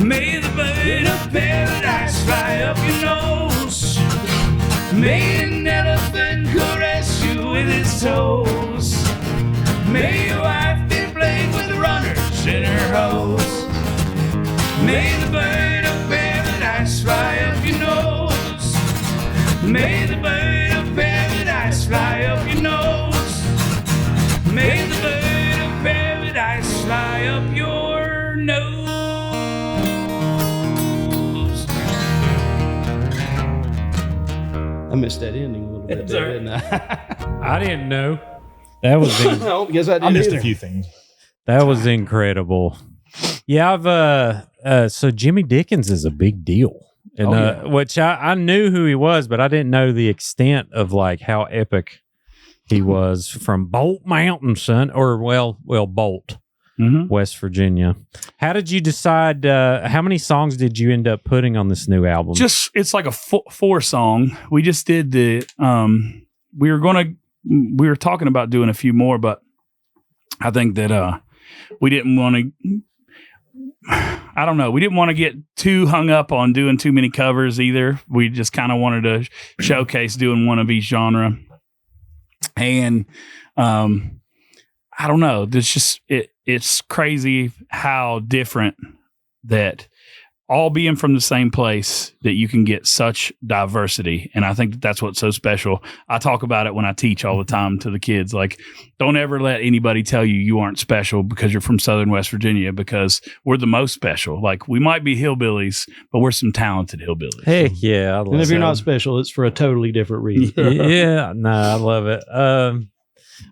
S1: May the bird of paradise fly up your nose, may an elephant caress you with his toes, may your wife be plagued with runners in her hose, may the bird of paradise fly up your nose, may the bird of paradise fly up your nose, may the bird of paradise fly up your nose.
S3: I missed that ending a little bit there, didn't I?
S2: I didn't know. That was
S3: No, guess I didn't
S4: I missed
S3: either.
S4: a few things.
S2: that was incredible. Yeah, I've so Jimmy Dickens is a big deal. And which I knew who he was, but I didn't know the extent of like how epic he was from Bolt Mountain, son, or Bolt, West Virginia. How did you decide? How many songs did you end up putting on this new album?
S1: Just it's like a 4 song. We just did the we were talking about doing a few more, but I think that we didn't want to. I don't know. We didn't want to get too hung up on doing too many covers either. We just kind of wanted to showcase doing one of each genre. And I don't know. It's just it's crazy how different that all being from the same place that you can get such diversity. And I think that that's what's so special. I talk about it when I teach all the time to the kids. Like, don't ever let anybody tell you you aren't special because you're from Southern West Virginia, because we're the most special. Like, we might be hillbillies, but we're some talented hillbillies.
S2: Heck yeah.
S3: And if you're not special, it's for a totally different reason.
S2: Yeah, no, I love it.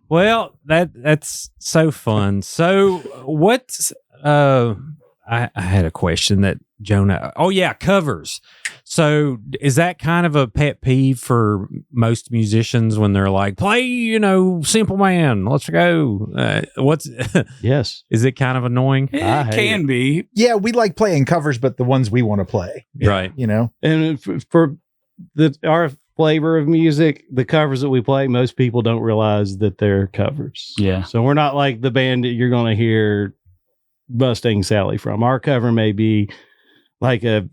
S2: Well, that's so fun. So what's I had a question that Jonah. Oh yeah, covers. So is that kind of a pet peeve for most musicians when they're like, play, Simple Man, let's go? What's
S3: Yes.
S2: Is it kind of annoying?
S1: It can be.
S4: Yeah, we like playing covers, but the ones we want to play,
S2: Right.
S3: And for our flavor of music, the covers that we play, most people don't realize that they're covers.
S1: Yeah.
S3: So we're not like the band that you're going to hear Mustang Sally from. Our cover may be like a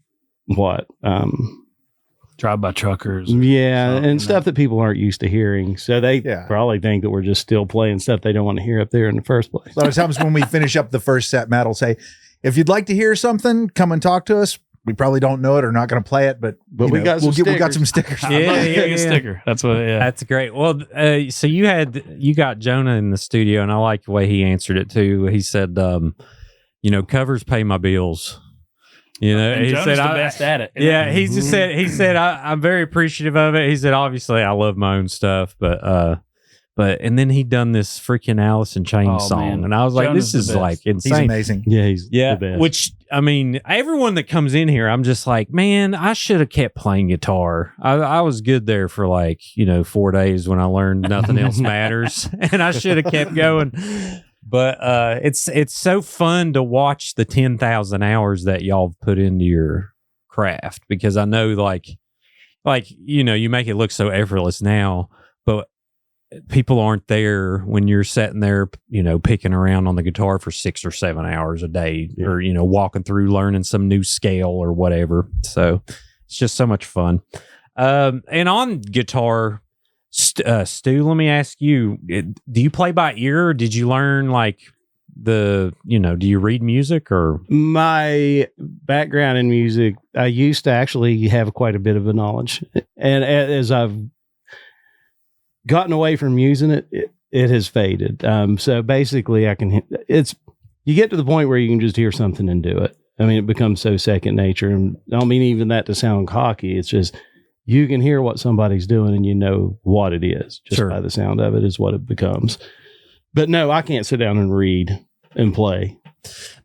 S1: Drive-by truckers.
S3: Yeah, and stuff that people aren't used to hearing. So they probably think that we're just still playing stuff they don't want to hear up there in the first place.
S4: A lot of times when we finish up the first set, Matt will say, if you'd like to hear something, come and talk to us. We probably don't know it or not going to play it, but
S3: we got
S4: some stickers.
S1: Yeah. A sticker. That's what. Yeah,
S2: that's great. Well, so you got Jonah in the studio, and I like the way he answered it too. He said, covers pay my bills. He
S1: Jonah's
S2: said,
S1: the best at it.
S2: Yeah, he said, I'm very appreciative of it. He said, obviously, I love my own stuff, but and then he done this freaking Alice in Chains
S1: Oh,
S2: song,
S1: man.
S2: and I was like,
S1: Jonah's
S2: this
S1: the
S2: is
S1: best.
S2: like
S4: He's
S2: insane.
S4: amazing.
S3: Yeah, he's the best.
S2: Which I mean, everyone that comes in here, I'm just like, man, I should have kept playing guitar. I was good there for 4 days when I learned nothing else matters, and I should have kept going. But it's so fun to watch the 10,000 hours that y'all have put into your craft, because I know you make it look so effortless now, but people aren't there when you're sitting there, picking around on the guitar for 6 or 7 hours a day, or, walking through learning some new scale or whatever. So it's just so much fun. And on guitar, Stu, let me ask you, do you play by ear, or did you learn do you read music? Or
S3: my background in music, I used to actually have quite a bit of a knowledge, and as I've gotten away from using it, it has faded. So basically you get to the point where you can just hear something and do it. I mean, it becomes so second nature, and I don't mean even that to sound cocky. It's just, you can hear what somebody's doing and you know what it is just
S2: Sure.
S3: by the sound of it is what it becomes. But no, I can't sit down and read and play.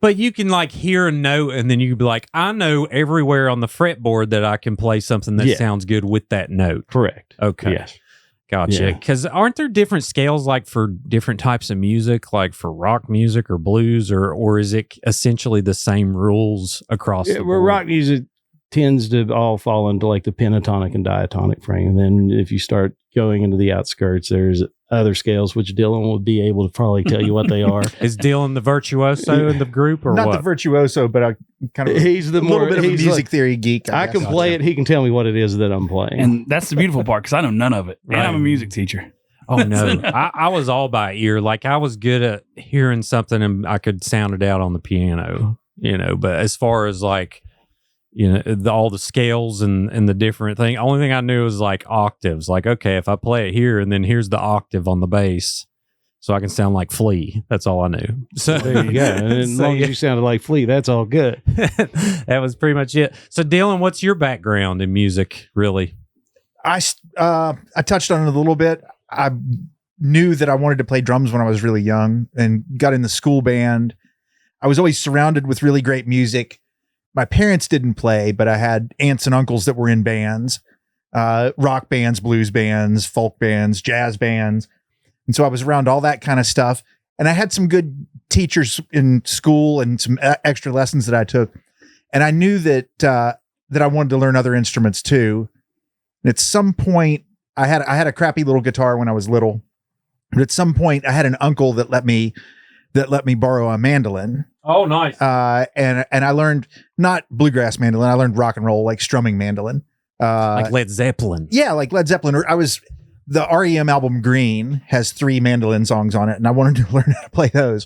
S2: But you can hear a note, and then you can be like, I know everywhere on the fretboard that I can play something that sounds good with that note.
S3: Correct.
S2: Okay.
S3: Yes.
S2: Gotcha.
S3: Yeah.
S2: Because aren't there different scales for different types of music, like for rock music or blues, or is it essentially the same rules across the
S3: Where
S2: board?
S3: rock music tends to all fall into the pentatonic and diatonic frame. And then if you start going into the outskirts, there's other scales, which Dylan would be able to probably tell you what they are.
S2: Is Dylan the virtuoso in the group, or
S4: Not
S2: what?
S4: the virtuoso, but I kind of
S3: He's the
S4: a little
S3: more
S4: bit of a
S3: he's
S4: music theory geek.
S3: I
S4: guess.
S3: can play it. He can tell me what it is that I'm playing.
S1: And that's the beautiful part, because I know none of it. And I'm a
S2: Right.
S1: music teacher.
S2: Oh no, I was all by ear. I was good at hearing something and I could sound it out on the piano, But as far as all the scales and the different thing, only thing I knew was octaves. Okay, if I play it here and then here's the octave on the bass, so I can sound like Flea. That's all I knew. So
S3: there you go. And as long as you sounded like Flea, that's all good.
S2: that was pretty much it. So Dylan, what's your background in music, really?
S4: I touched on it a little bit. I knew that I wanted to play drums when I was really young and got in the school band. I was always surrounded with really great music. My parents didn't play, but I had aunts and uncles that were in bands, rock bands, blues bands, folk bands, jazz bands. And so I was around all that kind of stuff. And I had some good teachers in school and some extra lessons that I took. And I knew that I wanted to learn other instruments too. And at some point, I had a crappy little guitar when I was little. But at some point, I had an uncle that let me borrow a mandolin.
S2: Oh, nice.
S4: And I learned not bluegrass mandolin. I learned rock and roll, strumming mandolin.
S2: Like Led Zeppelin.
S4: Yeah, like Led Zeppelin. The REM album Green has 3 mandolin songs on it, and I wanted to learn how to play those.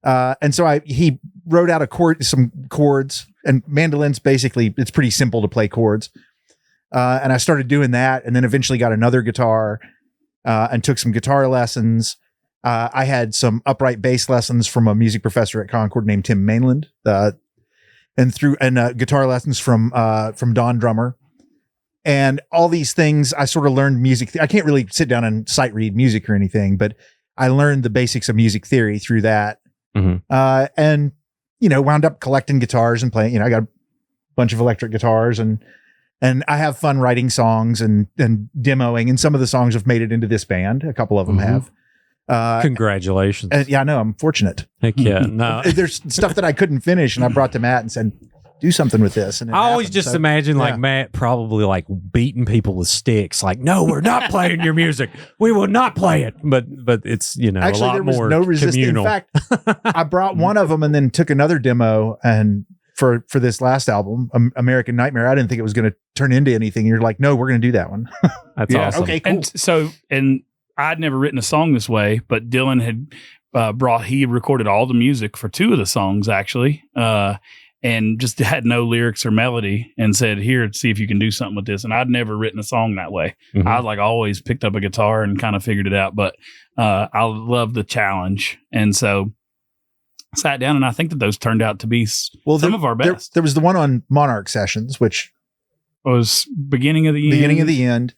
S4: And so he wrote out some chords, and mandolins basically, it's pretty simple to play chords. And I started doing that, and then eventually got another guitar and took some guitar lessons. I had some upright bass lessons from a music professor at Concord named Tim Mainland, and guitar lessons from Don Drummer. And all these things, I sort of learned music. I can't really sit down and sight read music or anything, but I learned the basics of music theory through that.
S2: Mm-hmm.
S4: And wound up collecting guitars and playing. I got a bunch of electric guitars, and I have fun writing songs and demoing. And some of the songs have made it into this band. A couple of them have.
S2: Congratulations.
S4: Yeah, I know. I'm fortunate.
S2: Heck yeah. No.
S4: There's stuff that I couldn't finish, and I brought to Matt and said, do something with this. And
S2: I always just imagine Matt probably beating people with sticks. No, we're not playing your music. We will not play it. But it's,
S4: actually,
S2: a lot
S4: there was
S2: more
S4: no resistance.
S2: communal.
S4: In fact, I brought one of them and then took another demo, and for this last album, American Nightmare, I didn't think it was going to turn into anything. You're like, no, we're going to do that one.
S2: That's awesome.
S4: Okay, cool.
S1: And I'd never written a song this way, but Dylan had he recorded all the music for 2 of the songs actually, and just had no lyrics or melody, and said, here, see if you can do something with this. And I'd never written a song that way.
S2: Mm-hmm.
S1: I always picked up a guitar and kind of figured it out, but I love the challenge. And so sat down, and I think that those turned out to be some of our best.
S4: There was the one on Monarch Sessions, which
S1: was beginning of the end.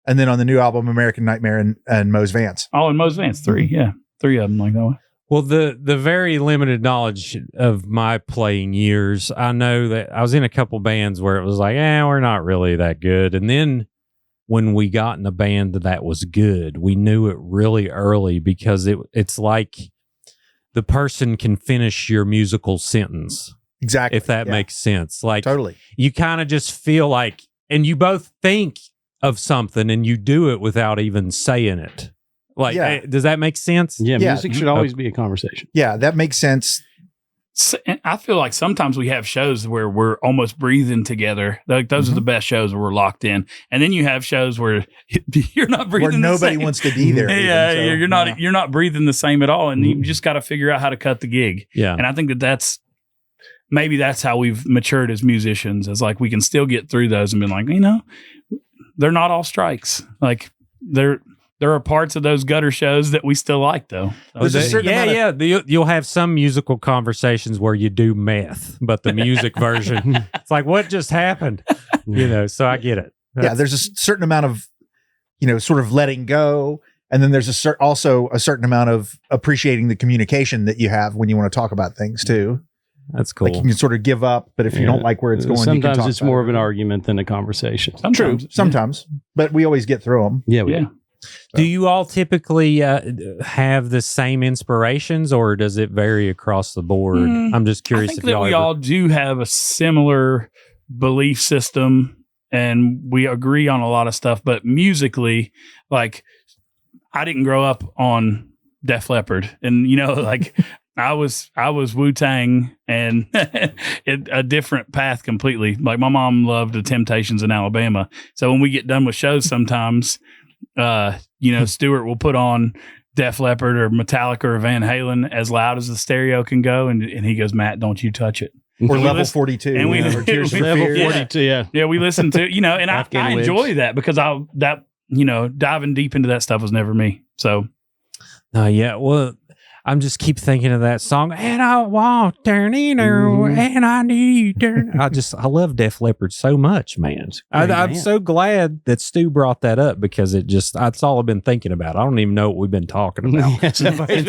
S4: and then on the new album, American Nightmare and Moe's Vance.
S1: Oh, and Moe's Vance, 3. Yeah, 3 of them like that one.
S2: Well, the very limited knowledge of my playing years, I know that I was in a couple bands where it was like, we're not really that good. And then when we got in a band that was good, we knew it really early because it's like the person can finish your musical sentence.
S4: Exactly.
S2: If that makes sense. Like,
S4: totally.
S2: You kind of just feel like, and you both think of something and you do it without even saying it. Like, does that make sense?
S3: Yeah, music should always be a conversation.
S4: Yeah, that makes sense.
S1: So, I feel like sometimes we have shows where we're almost breathing together. Like those are the best shows where we're locked in. And then you have shows where you're not breathing.
S4: Where nobody wants to be there.
S1: You're not breathing the same at all, and you just got to figure out how to cut the gig.
S2: Yeah,
S1: and I think that's maybe that's how we've matured as musicians. Is like we can still get through those and be like, they're not all strikes. Like there are parts of those gutter shows that we still like, though.
S2: You'll have some musical conversations where you do meth, but the music version, it's like, what just happened? So I get it.
S4: There's a certain amount of, sort of letting go. And then there's also a certain amount of appreciating the communication that you have when you want to talk about things, too.
S2: That's cool.
S4: Like you can sort of give up, but if you don't like where it's going,
S3: sometimes
S4: you can talk
S3: it's more of an argument than a conversation.
S4: Sometimes, but we always get through them.
S3: Yeah, we do.
S2: Do you all typically have the same inspirations, or does it vary across the board? I'm just curious.
S1: I think that we all do have a similar belief system, and we agree on a lot of stuff. But musically, like I didn't grow up on Def Leppard, and like I was Wu-Tang, and a different path completely. Like my mom loved the Temptations in Alabama, so when we get done with shows, sometimes. Stuart will put on Def Leppard or Metallica or Van Halen as loud as the stereo can go, and he goes, Matt, don't you touch it.
S4: Or Level 42.
S1: And we
S3: Tears for Fears. 42,
S1: yeah, we listen to, and I enjoy that because diving deep into that stuff was never me. So.
S2: Well, I'm just keep thinking of that song, and I walk down, and I need. I love Def Leppard so much, man. I'm so glad that Stu brought that up because that's all I've been thinking about. I don't even know what we've been talking about. Since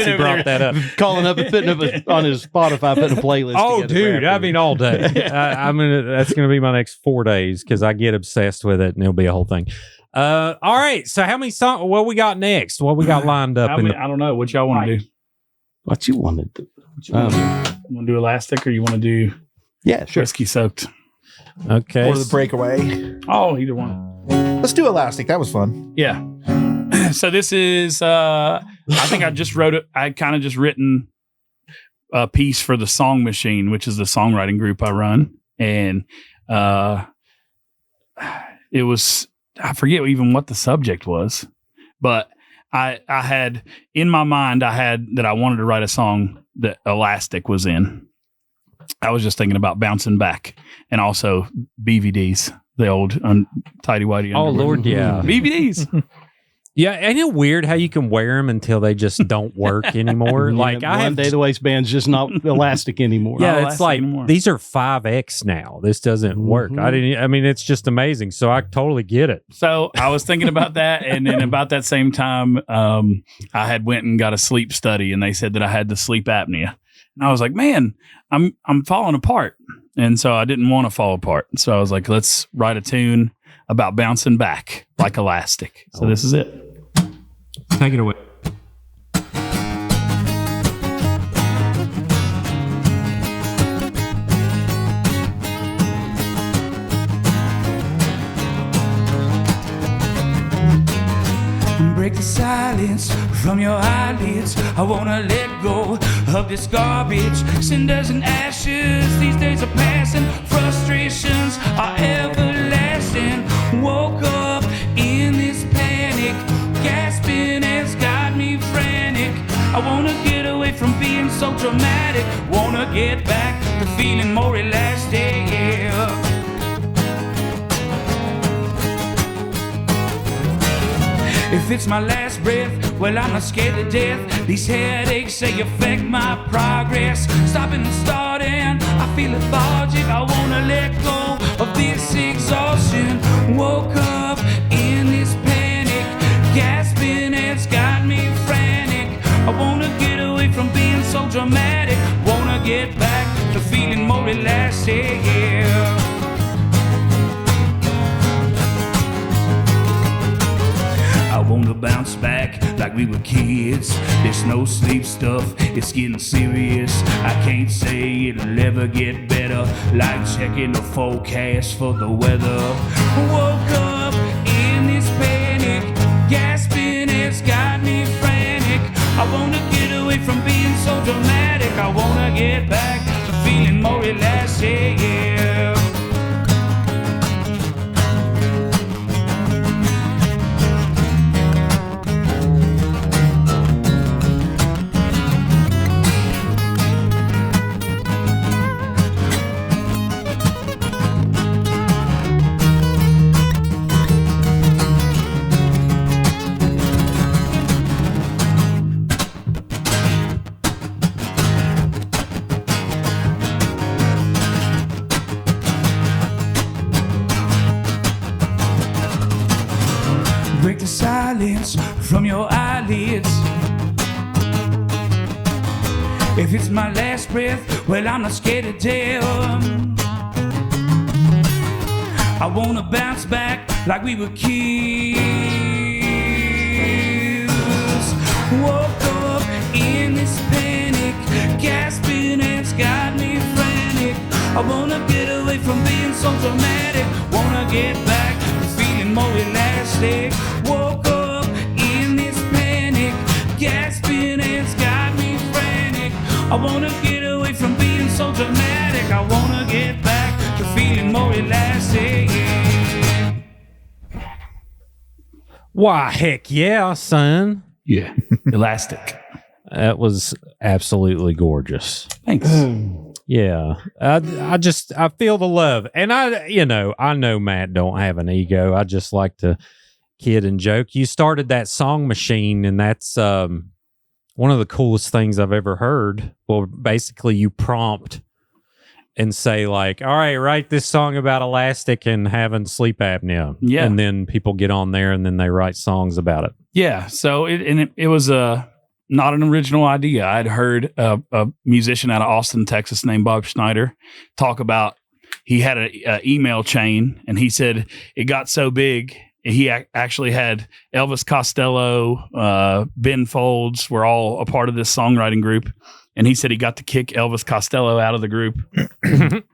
S2: he brought that up,
S3: calling up and putting up on his Spotify, putting a playlist.
S2: Oh, dude, I mean all day. That's gonna be my next 4 days because I get obsessed with it, and it'll be a whole thing. All right, so how many songs? What we got next? What we got lined up?
S1: I don't know. What y'all want to do?
S3: What you want to do?
S1: You want to do Elastic or you want to do Whiskey Soaked?
S2: Okay.
S4: Or the Breakaway?
S1: Oh, either one.
S4: Let's do Elastic. That was fun.
S1: Yeah. So this is, I think I just wrote it. I kind of just written a piece for the Song Machine, which is the songwriting group I run. And it was, I forget even what the subject was, but I had in my mind, that I wanted to write a song that Elastic was in. I was just thinking about bouncing back and also BVDs, the old tidy whitey.
S2: Oh, Lord, yeah.
S1: BVDs.
S2: Yeah, ain't it weird how you can wear them until they just don't work anymore? Like
S3: one day the waistband's just not elastic anymore.
S2: Yeah, it's like these are 5X now. This doesn't work. It's just amazing. So I totally get it.
S1: So I was thinking about that, and then about that same time, I had went and got a sleep study, and they said that I had the sleep apnea, and I was like, man, I'm falling apart, and so I didn't want to fall apart. So I was like, let's write a tune about bouncing back like elastic. So this is it.
S2: Take it away.
S5: Break the silence from your eyelids. I wanna let go of this garbage. Cinders and ashes, these days are passing. Frustrations are everlasting. Woke up in this panic. Gasping has got me frantic. I wanna get away from being so dramatic. Wanna get back to feeling more elastic. If it's my last breath, well, I'm not scared to death. These headaches, they affect my progress. Stopping and starting, I feel lethargic. I wanna let go of this exhaustion. Woke up in this pain. bounce back like we were kids. This no sleep stuff, it's getting serious. I can't say it'll ever get better, like checking the forecast for the weather. Woke up in this panic, gasping, it's got me frantic. I wanna get away from being so dramatic. I wanna get back to feeling more relaxed, yeah. Break the silence from your eyelids. If it's my last breath, well, I'm not scared to tell. I wanna bounce back like we were kids. Woke up in this panic, gasping, and it's got me frantic. I wanna get away from being so dramatic. Wanna get back to feeling more elastic. Woke up in this panic, gasping, and it's got me frantic. I wanna get away from being so dramatic. I wanna get back to feeling more elastic.
S2: Why, heck yeah, son.
S1: Yeah. Elastic.
S2: That was absolutely gorgeous.
S1: Thanks.
S2: Yeah. I feel the love. And I know Matt don't have an ego. I just like to kid and joke. You started that song machine, and that's one of the coolest things I've ever heard. Well, basically you prompt and say like, all right, write this song about elastic and having sleep apnea.
S1: Yeah.
S2: And then people get on there and then they write songs about it.
S1: Yeah. So it was not an original idea. I'd heard a musician out of Austin, Texas named Bob Schneider talk about, he had an email chain, and he said it got so big, he actually had Elvis Costello, Ben Folds were all a part of this songwriting group. And he said he got to kick Elvis Costello out of the group. And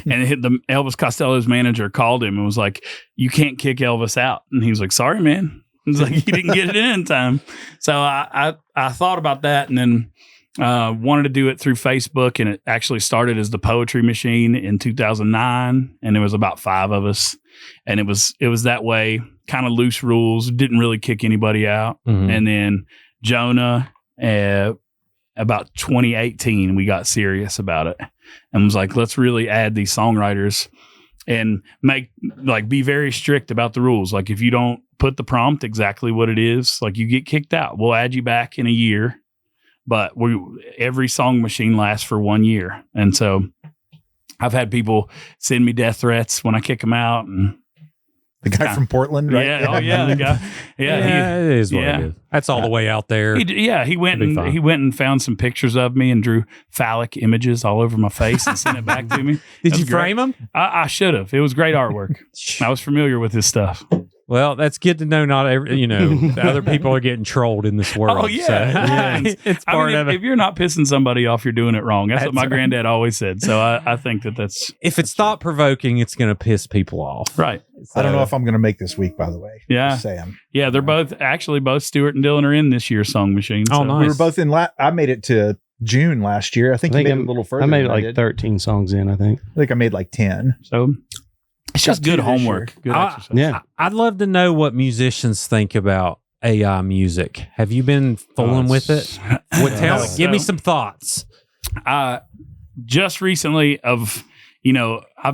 S1: the Elvis Costello's manager called him and was like, "You can't kick Elvis out." And he was like, "Sorry, man." He's like, "You didn't get it in time." So I thought about that, and then wanted to do it through Facebook. And it actually started as the Poetry Machine in 2009. And there was about 5 of us. And it was that way, kind of loose rules, didn't really kick anybody out.
S2: Mm-hmm.
S1: And then Jonah, about 2018, we got serious about it and was like, let's really add these songwriters and be very strict about the rules. Like, if you don't put the prompt exactly what it is, like, you get kicked out. We'll add you back in a year, but every song machine lasts for 1 year. And so I've had people send me death threats when I kick them out. And
S4: the guy from Portland, right?
S1: Yeah. Oh yeah. The guy. Yeah.
S2: It is what it is. That's all the way out there.
S1: He went and found some pictures of me and drew phallic images all over my face and sent it back to me.
S2: Did you frame them?
S1: I should have. It was great artwork. I was familiar with his stuff.
S2: Well, that's good to know. Not every, the other people are getting trolled in this world.
S1: Oh yeah,
S2: so, it's part of it.
S1: If you're not pissing somebody off, you're doing it wrong. That's what my granddad always said. So I think that's
S2: if it's thought provoking, it's going to piss people off.
S1: Right.
S4: I don't know if I'm going to make this week, by the way.
S1: Yeah.
S4: Just saying.
S1: Yeah, they're both Stuart and Dylan are in this year's song machine.
S2: Oh, nice.
S4: We were both in. I made it to June last year. I think you made it a little further.
S3: I made it like 13 songs in. I think
S4: I made like 10.
S1: So it's just good homework. Good exercise.
S3: Yeah.
S2: I'd love to know what musicians think about AI music. Have you been fooling with it? Give me some thoughts.
S1: Just recently I've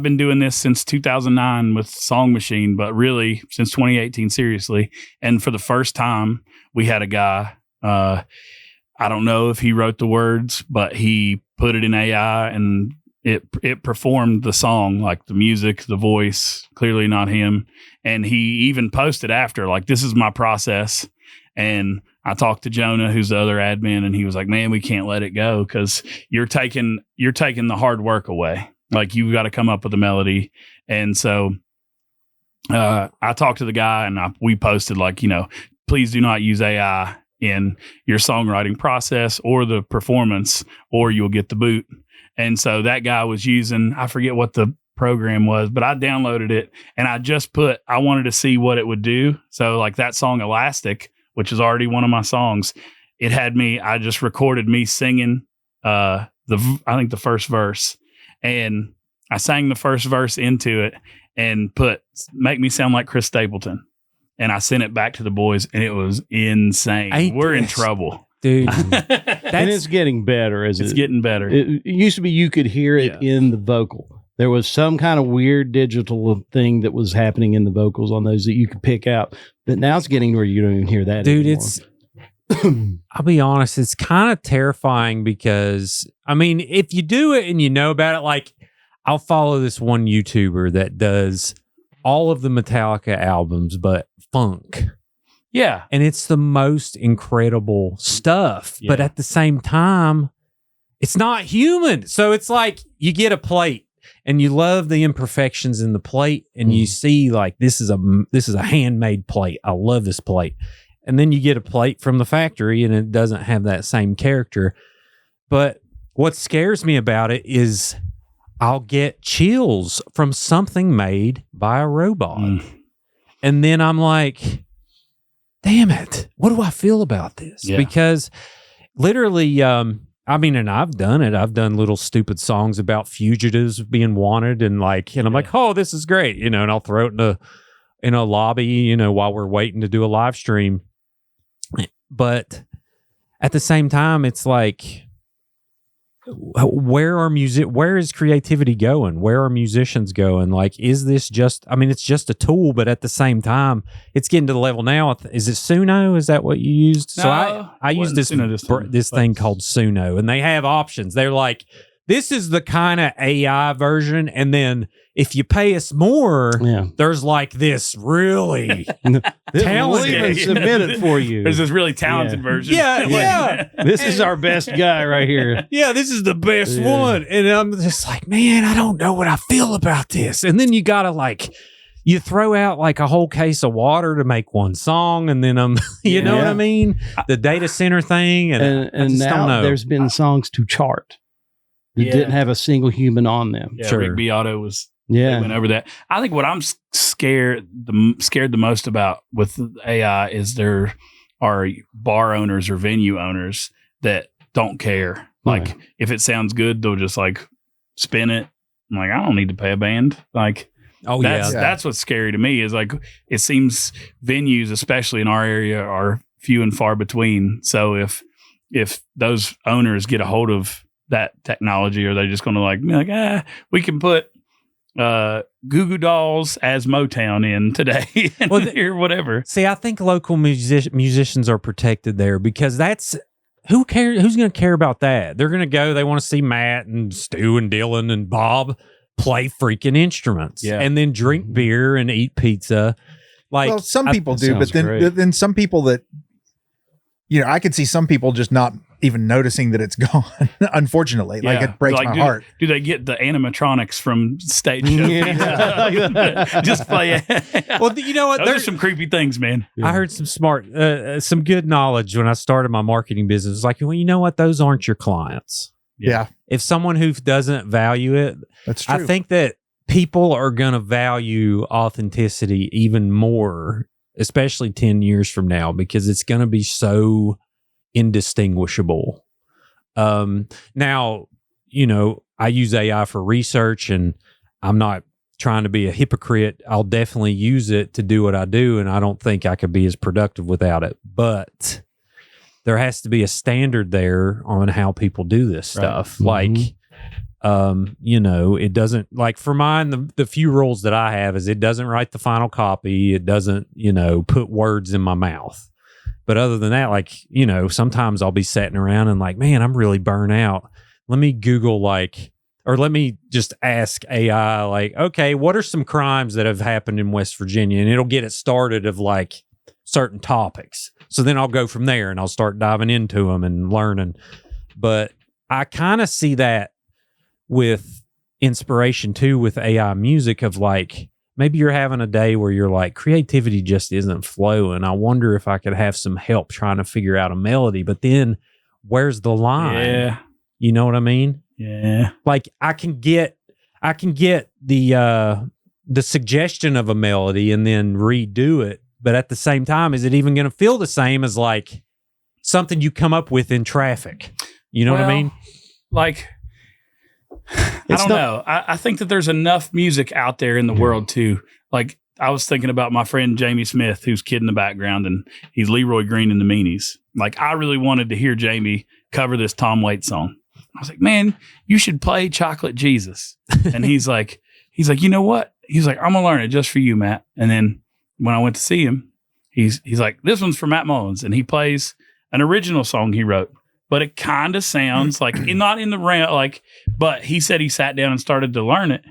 S1: been doing this since 2009 with Song Machine, but really since 2018, seriously. And for the first time, we had a guy, I don't know if he wrote the words, but he put it in AI and it performed the song, like the music, the voice, clearly not him. And he even posted after, like, this is my process. And I talked to Jonah, who's the other admin, and he was like, man, we can't let it go because you're taking the hard work away. Like, you've got to come up with a melody. And so I talked to the guy and we posted, like, please do not use AI in your songwriting process or the performance, or you'll get the boot. And so that guy was using, I forget what the program was, but I downloaded it and I wanted to see what it would do. So like that song Elastic, which is already one of my songs, I just recorded me singing I think the first verse, and I sang the first verse into it and make me sound like Chris Stapleton. And I sent it back to the boys, and it was insane. We're in trouble,
S2: dude.
S3: And it's getting better.
S1: It's getting better.
S3: It used to be you could hear it in the vocal. There was some kind of weird digital thing that was happening in the vocals on those that you could pick out. But now it's getting where you don't even hear that
S2: dude,
S3: anymore.
S2: I'll be honest, it's kind of terrifying because, I mean, if you do it and you know about it, like I'll follow this one YouTuber that does all of the Metallica albums, but funk.
S1: Yeah.
S2: And it's the most incredible stuff.
S1: Yeah.
S2: But at the same time, it's not human. So it's like you get a plate and you love the imperfections in the plate, and you see like this is a handmade plate. I love this plate. And then you get a plate from the factory and it doesn't have that same character. But what scares me about it is I'll get chills from something made by a robot. And then I'm like, damn it, what do I feel about this?
S1: Yeah.
S2: Because literally, I mean, and I've done it. I've done little stupid songs about fugitives being wanted, and I'm like, oh, this is great, and I'll throw it in a lobby, while we're waiting to do a live stream. But at the same time, it's like, where is creativity going? Where are musicians going? Like, is this just, I mean, it's just a tool, but at the same time, it's getting to the level now. Is it Suno? Is that what you used?
S1: No,
S2: So I used this thing called Suno, and they have options. They're like, this is the kind of AI version. And then if you pay us more, there's like this really
S3: We'll even submit it for you.
S1: There's this really talented version.
S2: Yeah.
S3: This is our best guy right here.
S2: Yeah, this is the best one. And I'm just like, man, I don't know what I feel about this. And then you got to you throw out like a whole case of water to make one song. And then, you know what I mean? The data center thing. And
S3: now there's been songs to chart that didn't have a single human on them.
S1: Yeah, Rick B. Otto was...
S3: Yeah,
S1: they went over that. I think what I'm scared the most about with AI is there are bar owners or venue owners that don't care. Like if it sounds good, they'll just like spin it. I'm like, I don't need to pay a band. Like, that's what's scary to me is like it seems venues, especially in our area, are few and far between. So if those owners get a hold of that technology, are they just going to be like, we can put Goo Goo Dolls as Motown in today or whatever.
S2: See, I think local musicians are protected there because that's who cares. Who's going to care about that? They're going to go. They want to see Matt and Stu and Dylan and Bob play freaking instruments, and then drink beer and eat pizza. Like,
S4: some people do, but then some people that I could see some people just not even noticing that it's gone. Unfortunately, it breaks my heart.
S1: Do they get the animatronics from stage show? Just play it.
S2: Well, you know what?
S1: There's some creepy things, man.
S2: I heard some some good knowledge when I started my marketing business. It's like, well, you know what? Those aren't your clients.
S4: Yeah.
S2: If someone who doesn't value it,
S4: that's true.
S2: I think that people are going to value authenticity even more, especially 10 years from now, because it's going to be so indistinguishable. Now, I use AI for research, and I'm not trying to be a hypocrite. I'll definitely use it to do what I do, and I don't think I could be as productive without it. But there has to be a standard there on how people do this stuff. Like, it doesn't, like for mine, the few rules that I have is it doesn't write the final copy. It doesn't, put words in my mouth. But other than that, sometimes I'll be sitting around and like, man, I'm really burnt out. Let me Google or let me just ask AI, okay, what are some crimes that have happened in West Virginia? And it'll get it started of certain topics. So then I'll go from there and I'll start diving into them and learning. But I kind of see that with inspiration too, with AI music of maybe you're having a day where you're like, creativity just isn't flowing. I wonder if I could have some help trying to figure out a melody, but then where's the line?
S1: Yeah.
S2: You know what I mean?
S1: Yeah.
S2: Like I can get the suggestion of a melody and then redo it. But at the same time, is it even going to feel the same as like something you come up with in traffic? You know what I mean?
S1: Like, I don't know. I think that there's enough music out there in the world too. Like, I was thinking about my friend Jamie Smith, who's Kid in the Background, and he's Leroy Green in the Meanies. Like, I really wanted to hear Jamie cover this Tom Waits song. I was like, man, you should play Chocolate Jesus. And he's like, you know what? He's like, I'm gonna learn it just for you, Matt. And then when I went to see him, he's like, this one's for Matt Mullins, and he plays an original song he wrote, but it kind of sounds like not in the round, like. But he said he sat down and started to learn it,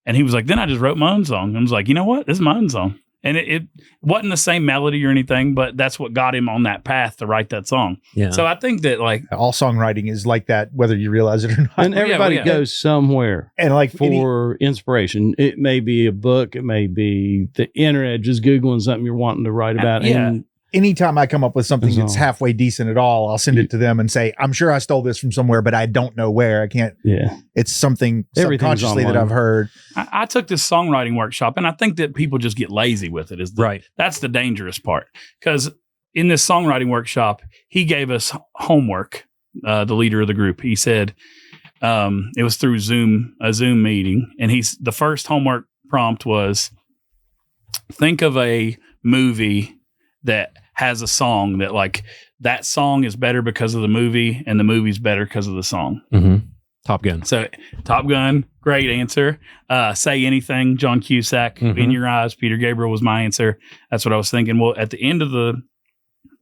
S1: and he was like, then I just wrote my own song. And I was like, you know what? This is my own song, and it wasn't the same melody or anything, but that's what got him on that path to write that song. Yeah. So I think that like
S4: all songwriting is like that, whether you realize it or not.
S3: And everybody goes somewhere,
S4: and like
S3: for inspiration. It may be a book, it may be the internet, just Googling something you're wanting to write about.
S4: Yeah. And anytime I come up with something that's halfway decent at all, I'll send it to them and say, I'm sure I stole this from somewhere, but I don't know where. I can't. Yeah. It's something subconsciously that I've heard.
S1: I took this songwriting workshop, and I think that people just get lazy with it. That's the dangerous part. Because in this songwriting workshop, he gave us homework, the leader of the group. He said, it was through a Zoom meeting. And the first homework prompt was, think of a movie that has a song that like that song is better because of the movie and the movie's better because of the song.
S2: Mm-hmm. Top Gun.
S1: So Top Gun, great answer. Say Anything, John Cusack. In Your Eyes, Peter Gabriel was my answer. That's what I was thinking. Well, at the end of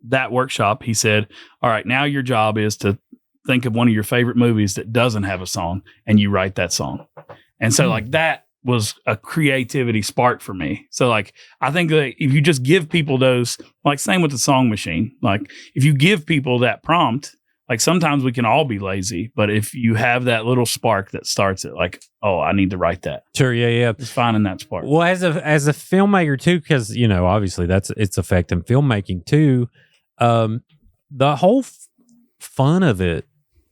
S1: that workshop, he said, all right, now your job is to think of one of your favorite movies that doesn't have a song, and you write that song. And so like that was a creativity spark for me. So like, I think that if you just give people those, like same with the song machine, like if you give people that prompt, like sometimes we can all be lazy, but if you have that little spark that starts it, like, oh, I need to write that.
S2: Sure. Yeah.
S1: It's finding that spark.
S2: Well, as a filmmaker too, cause you know, obviously it's affecting filmmaking too. The whole fun of it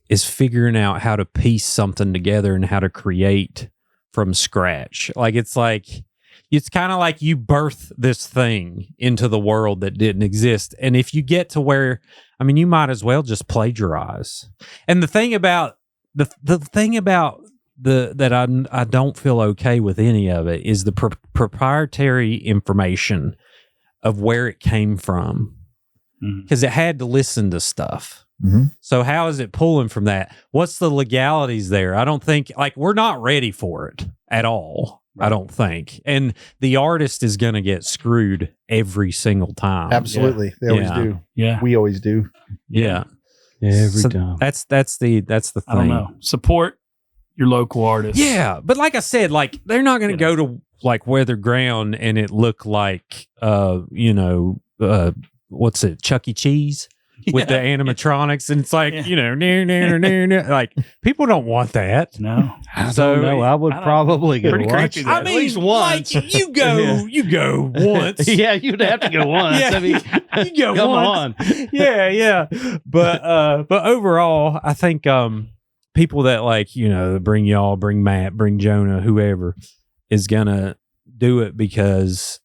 S2: is figuring out how to piece something together and how to create from scratch. It's kind of like you birth this thing into the world that didn't exist. And if you get to where, I mean, you might as well just plagiarize. And the thing about the thing about that I don't feel okay with any of it is the proprietary information of where it came from, because it had to listen to stuff. Mm-hmm. So how is it pulling from that? What's the legalities there? I don't think, like, we're not ready for it at all. Right. I don't think. And the artist is going to get screwed every single time.
S4: Absolutely. They always do.
S1: Yeah.
S4: We always do.
S2: Yeah.
S3: Every time.
S2: That's the thing.
S1: I don't know. Support your local artists.
S2: Yeah. But like I said, like, they're not going to go to like Weather Ground and it look like, what's it? Chuck E. Cheese? With the animatronics, and it's like, like people don't want that.
S1: No.
S3: I don't know. I would probably go watch that.
S2: I mean, at least once. Like, you go once.
S3: Yeah, you'd have to go once.
S2: Yeah,
S3: I mean,
S2: you go
S3: come
S2: once.
S3: on.
S2: Yeah. But overall, I think people that like, bring y'all, bring Matt, bring Jonah, whoever is gonna do it because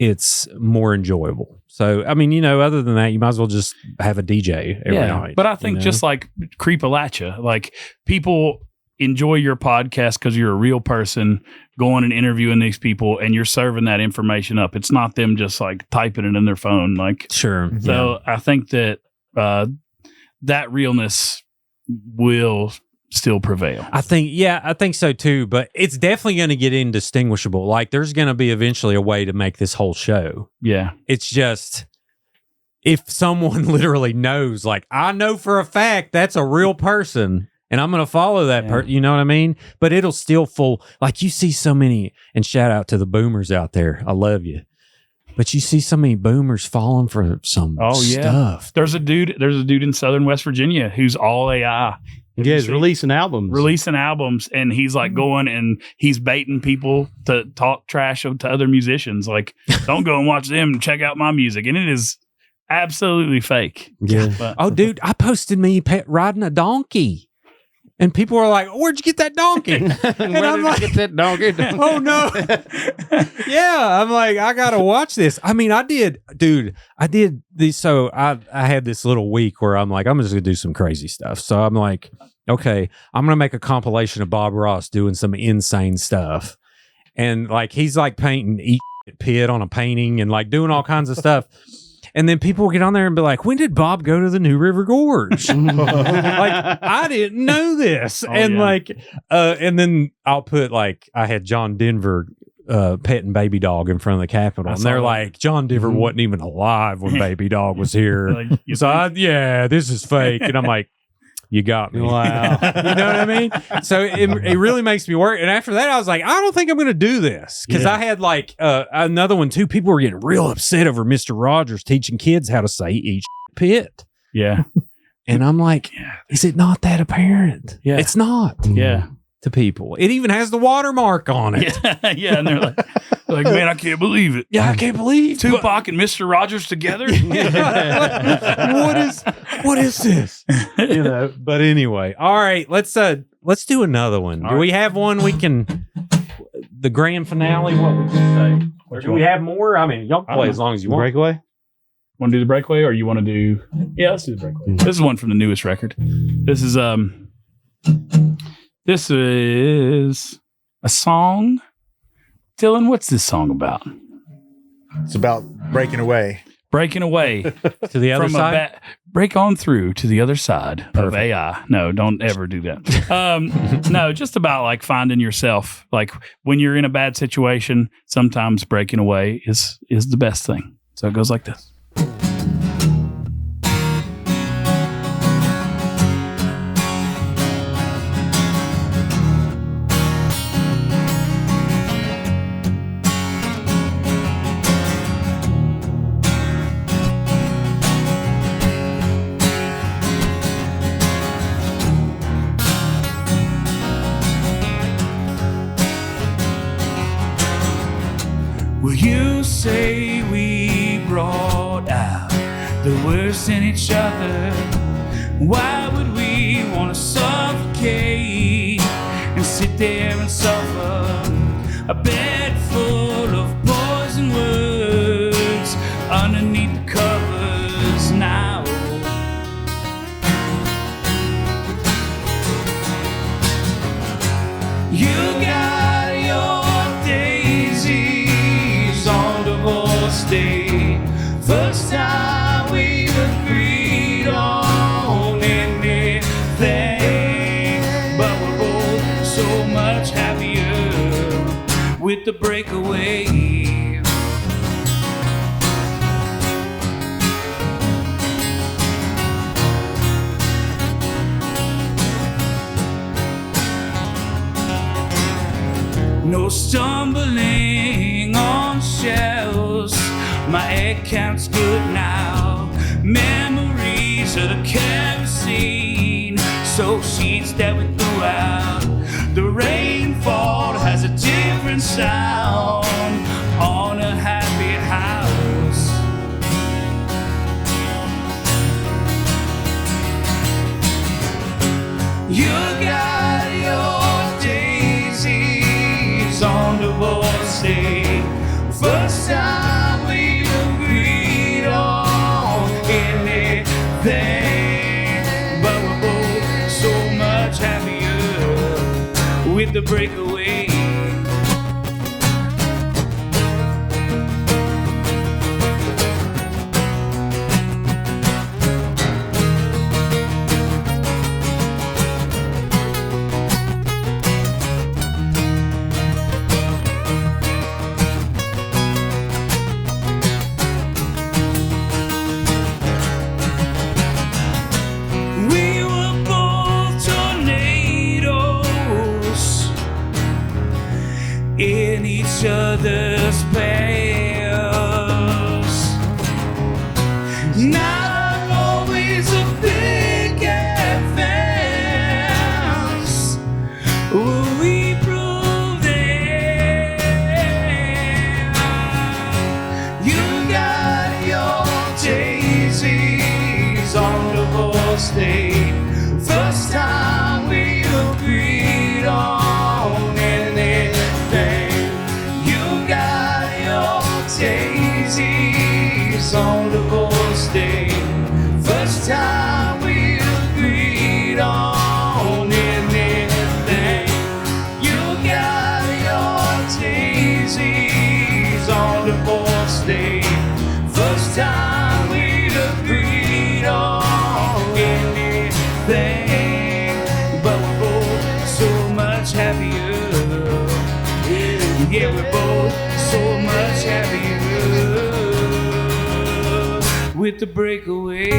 S2: it's more enjoyable. So, I mean, other than that, you might as well just have a DJ every night.
S1: But I think just like Creepalachia, like people enjoy your podcast because you're a real person going and interviewing these people and you're serving that information up. It's not them just like typing it in their phone. Like,
S2: sure.
S1: So I think that that realness will still prevail.
S2: I think so too, but it's definitely going to get indistinguishable. Like there's going to be eventually a way to make this whole show.
S1: Yeah.
S2: It's just, if someone literally knows, like I know for a fact that's a real person and I'm going to follow that person, you know what I mean? But it'll still like you see so many, and shout out to the boomers out there. I love you. But you see so many boomers falling for some stuff.
S1: There's a dude in Southern West Virginia who's all AI.
S3: Yeah, he's releasing albums.
S1: And he's like going and he's baiting people to talk trash to other musicians. Like, don't go and watch them and check out my music. And it is absolutely fake.
S2: Yeah. But, dude, I posted me riding a donkey. And people were like, "Where'd you get that donkey?" And I'm like,
S3: "Get that donkey."
S2: Oh no! Yeah, I'm like, I gotta watch this. I mean, I did these. So I had this little week where I'm like, I'm just gonna do some crazy stuff. So I'm like, okay, I'm gonna make a compilation of Bob Ross doing some insane stuff, and like he's like painting each pit on a painting and like doing all kinds of stuff. And then people will get on there and be like, "When did Bob go to the New River Gorge?" Like, I didn't know this. And then I'll put like, I had John Denver petting Baby Dog in front of the Capitol. And they're like, John Denver wasn't even alive when Baby Dog was here. So this is fake. And I'm like, you got me.
S3: Wow.
S2: You know what I mean? So it really makes me work. And after that, I was like, I don't think I'm going to do this. Because I had like another one too. People were getting real upset over Mr. Rogers teaching kids how to say each pit.
S1: Yeah.
S2: And I'm like, is it not that apparent?
S1: Yeah.
S2: It's not.
S1: Yeah.
S2: To people. It even has the watermark on it.
S1: Yeah. And they're like, man, I can't believe it.
S2: Yeah, I can't believe
S1: Tupac and Mr. Rogers together.
S2: What is this? You know. But anyway, all right. Let's do another one. Do we have one we can? The grand finale. What would you say? Or do we have more? I mean, y'all can play as long as you want.
S3: Breakaway.
S1: Want to do the breakaway, or you want to do? Yeah, let's do the breakaway. This is one from the newest record. This is a song. Dylan, what's this song about?
S4: It's about breaking away.
S1: Breaking away
S2: to the other side.
S1: Break on through to the other side of AI. No, don't ever do that. No, just about like finding yourself. Like when you're in a bad situation, sometimes breaking away is the best thing. So it goes like this. Well, you say we brought out the worst in each other. Why would we want to suffocate and sit there and suffer? A bed full of poison words underneath the covers now. You got your daisies on divorce day. First time we agreed on anything, but we're both so much happier with the breakaway. No stumbling on shells, my egg count's good now. Memories of the kerosene, soaked sheets that we threw out. The rainfall has a different sound on a happy house. You got your daisies on divorce day. First time we agreed on anything, but we're both so much happier with the breakaway. We were both tornadoes
S5: state. First time we agreed on anything. You got your daisies on divorce day. First time we agreed on anything. You got your daisies on divorce day. First time we agreed on anything. But we're both so much happier. Yeah, we're both so much happier with the breakaway.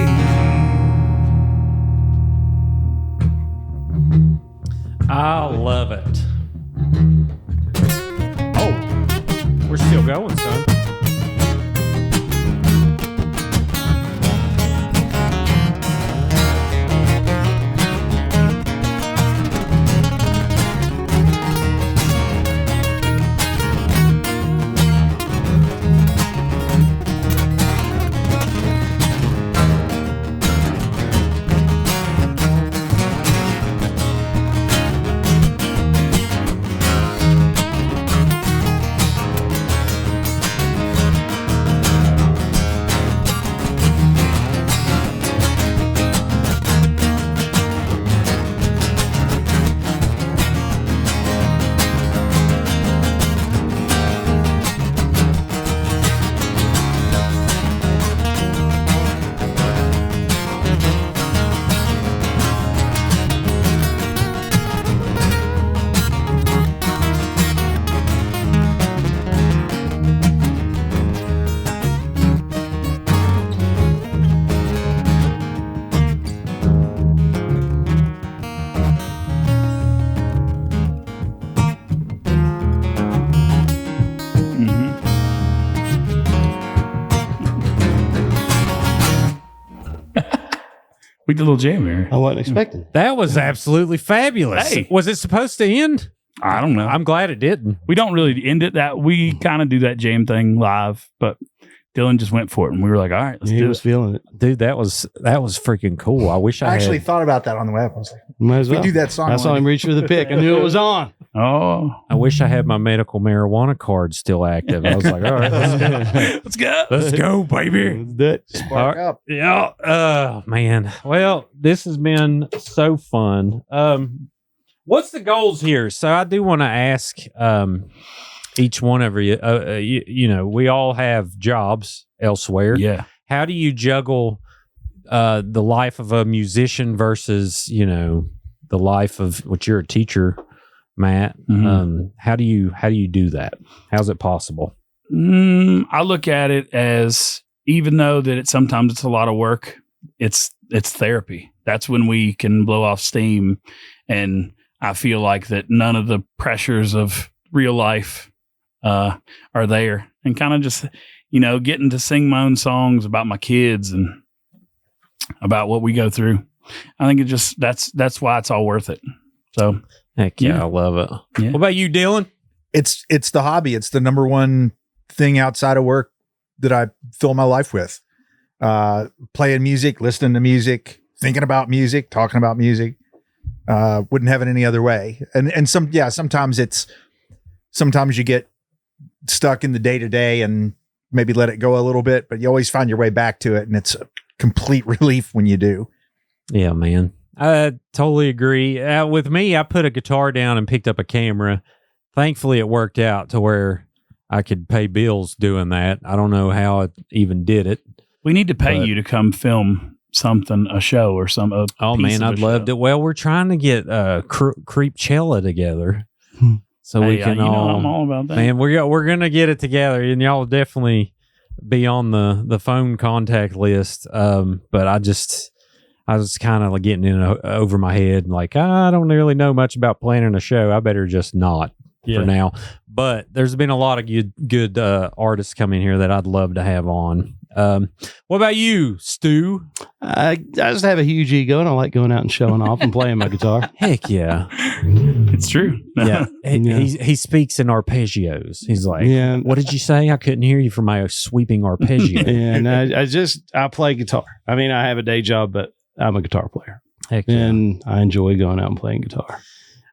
S2: I love it. Oh, we're still going, son.
S1: We did a little jam here.
S3: I wasn't expecting.
S2: That was absolutely fabulous.
S1: Hey.
S2: Was it supposed to end?
S1: I don't know.
S2: I'm glad it didn't.
S1: We don't really end it that. We kind of do that jam thing live, but Dylan just went for it, and we were like, all right, let's
S3: He
S1: do
S3: was
S1: it.
S3: feeling it.
S2: Dude, that was freaking cool. I wish I
S4: actually
S2: had.
S4: thought about that on the web. I was like,
S3: Might as
S4: we
S3: well.
S4: do that song.
S3: I saw him reach for the pick. I knew it was on.
S1: Oh,
S2: I wish I had my medical marijuana card still active. I was like, all right, let's go.
S1: let's go.
S2: Let's go, baby.
S3: Let's do it.
S4: Spark up.
S2: Yeah. Oh, man. Well, this has been so fun. What's the goals here? So I do want to ask each one of you, you know, we all have jobs elsewhere.
S1: Yeah.
S2: How do you juggle the life of a musician versus, you know, the life of what you're a teacher, Matt?
S1: Mhm.
S2: How do you do that? How's it possible?
S1: I look at it as, even though that sometimes it's a lot of work, it's therapy. That's when we can blow off steam, and I feel like that none of the pressures of real life are there, and kind of just, you know, getting to sing my own songs about my kids and about what we go through. I think it just that's why it's all worth it. So
S2: Heck yeah,
S1: Yeah.
S2: I love it.
S1: Yeah.
S2: What about you, Dylan?
S4: It's the hobby. It's the number one thing outside of work that I fill my life with. Playing music, listening to music, thinking about music, talking about music. Wouldn't have it any other way. And sometimes you get stuck in the day to day and maybe let it go a little bit, but you always find your way back to it, and it's a complete relief when you do.
S2: Yeah, man. I totally agree. With me, I put a guitar down and picked up a camera. Thankfully, it worked out to where I could pay bills doing that. I don't know how I even did it.
S1: we need to pay
S2: But-
S1: you to come film something, a show or some.
S2: Oh, man, I'd love to. Well, we're trying to get Creepalachia together. So we can
S1: I'm all about that.
S2: Man, we're gonna get it together, and y'all definitely be on the phone contact list. But I was kind of like getting in over my head, like I don't really know much about planning a show. I better just not for now. But there's been a lot of good artists coming here that I'd love to have on. What about you, Stu?
S3: I just have a huge ego, and I like going out and showing off and playing my guitar.
S2: Heck yeah,
S1: It's true.
S2: yeah.
S3: Yeah.
S2: He speaks in arpeggios. He's like,
S3: Yeah.
S2: what did you say? I couldn't hear you from my sweeping arpeggio.
S3: And I play guitar. I mean, I have a day job, but I'm a guitar player.
S2: Heck yeah.
S3: And I enjoy going out and playing guitar.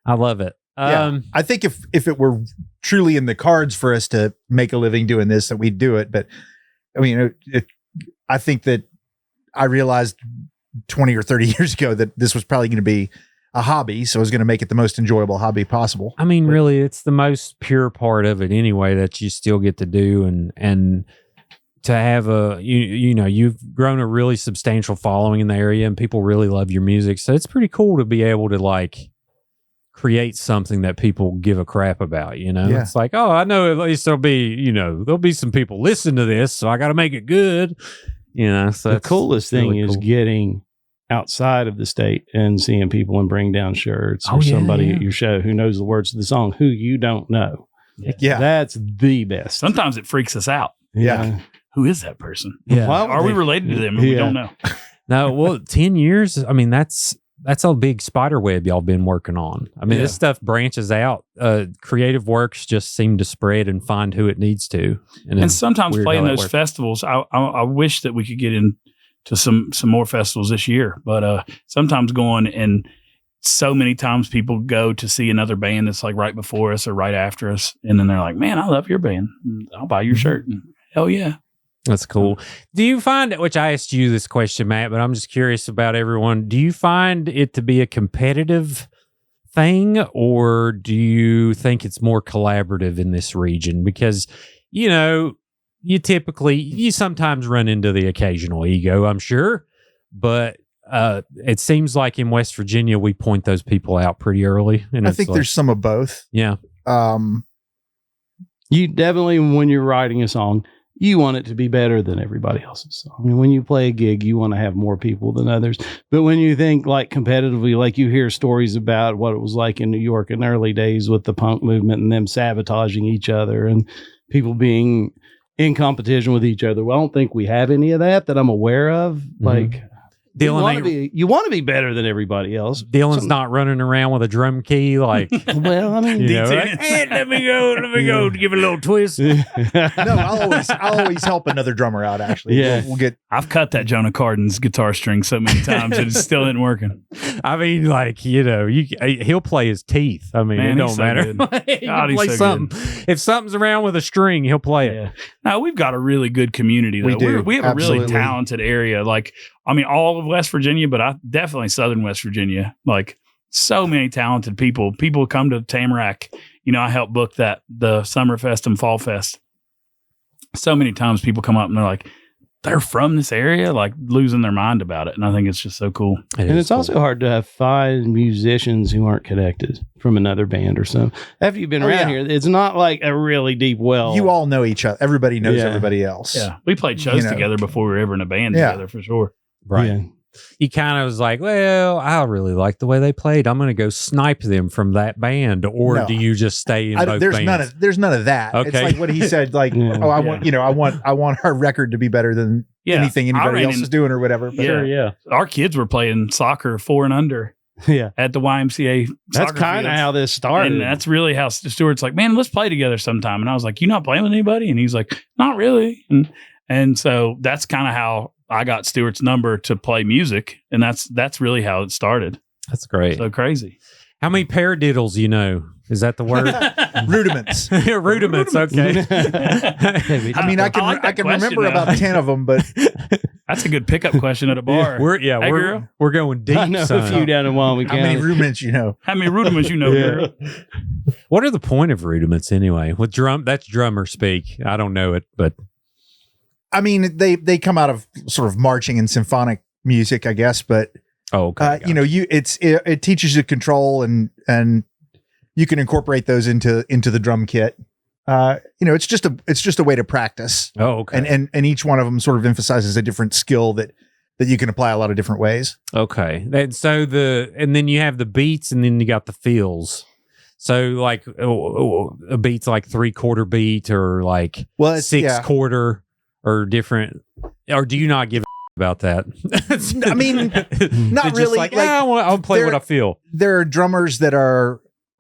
S2: I love it.
S4: I think if it were truly in the cards for us to make a living doing this, that we'd do it. But I mean, I think that I realized 20 or 30 years ago that this was probably going to be a hobby. So I was going to make it the most enjoyable hobby possible.
S2: I mean, really, it's the most pure part of it anyway, that you still get to do. And to have you've grown a really substantial following in the area and people really love your music. So it's pretty cool to be able to like create something that people give a crap about, It's like, oh, I know at least there'll be some people listen to this, so I got to make it good, So
S3: the coolest thing is getting outside of the state and seeing people in Bringdown shirts or somebody at your show who knows the words to the song who you don't know.
S4: Yeah.
S3: That's the best.
S1: Sometimes it freaks us out.
S4: Yeah.
S1: Who is that person?
S2: Yeah.
S1: Are we related to them? We don't know.
S2: No, well, 10 years, I mean, that's a big spider web y'all been working on. I mean, this stuff branches out. Creative works just seem to spread and find who it needs to.
S1: And sometimes playing those festivals, I wish that we could get into some more festivals this year. But sometimes going, and so many times people go to see another band that's like right before us or right after us. And then they're like, man, I love your band. I'll buy your shirt. And, hell yeah.
S2: That's cool. Do you find, which I asked you this question, Matt, but I'm just curious about everyone. Do you find it to be a competitive thing, or do you think it's more collaborative in this region? Because, you sometimes run into the occasional ego, I'm sure, but it seems like in West Virginia, we point those people out pretty early. And
S4: I think there's some of both.
S2: Yeah.
S3: You definitely, when you're writing a song, you want it to be better than everybody else's song. And when you play a gig, you want to have more people than others. But when you think like competitively, like you hear stories about what it was like in New York in the early days with the punk movement and them sabotaging each other and people being in competition with each other. Well, I don't think we have any of that I'm aware of. Mm-hmm. Like,
S2: Dylan,
S3: you want to be better than everybody else.
S2: Dylan's not running around with a drum key like,
S3: well, I mean,
S2: hey, let me go, give it a little twist.
S4: No, I'll always help another drummer out. Actually,
S3: yeah,
S4: we'll get.
S1: I've cut that Jonah Cardin's guitar string so many times and it still isn't working.
S2: I mean, like he'll play his teeth. I mean,
S1: Man,
S2: it don't matter.
S1: God,
S2: play
S1: so
S2: something.
S1: Good.
S2: If something's around with a string, he'll play it.
S1: Now we've got a really good community. Though. We have
S4: absolutely.
S1: a really talented area. Like, I mean, all of West Virginia, but definitely Southern West Virginia. Like, so many talented people. People come to Tamarack. I help book the Summer Fest and Fall Fest. So many times people come up and they're like, they're from this area, like losing their mind about it. And I think it's just so cool.
S3: And it's also hard to find musicians who aren't connected from another band or something. After you've been around here, it's not like a really deep well.
S4: You all know each other. Everybody knows everybody else.
S1: Yeah. We played shows together before we were ever in a band together, for sure.
S2: Right.
S3: Yeah.
S2: He kind of was like, well, I really like the way they played. I'm going to go snipe them from that band. Or do you just stay in both bands?
S4: There's none of that.
S2: Okay.
S4: It's like what he said, like, I want our record to be better than anything anybody else is doing or whatever. But
S1: Our kids were playing soccer 4 and under.
S3: Yeah.
S1: At the YMCA.
S3: That's kind of how this started.
S1: And that's really how Stuart's like, man, let's play together sometime. And I was like, you not playing with anybody? And he's like, not really. And so that's kind of how I got Stuart's number to play music. And that's really how it started.
S2: That's great.
S1: So crazy.
S2: How many paradiddles you know? Is that the word?
S4: Rudiments.
S2: Rudiments. Okay.
S4: I mean, I can remember about 10 of them, but
S1: that's a good pickup question at a bar.
S2: We're going deep.
S3: I know a few down in Wallin County.
S4: How many rudiments you know?
S1: How many rudiments you know, girl?
S2: What are the point of rudiments anyway? With that's drummer speak. I don't know it, but
S4: I mean, they come out of sort of marching and symphonic music, I guess, but it teaches you control and you can incorporate those into the drum kit. It's just a way to practice.
S2: Oh, okay.
S4: And each one of them sort of emphasizes a different skill that you can apply a lot of different ways.
S2: Okay. And so then you have the beats and then you got the feels. So like a beat's like 3/4 beat or like 6/4 or different, or do you not give a about that?
S4: I mean, not really.
S2: Like, I'll play what I feel.
S4: There are drummers that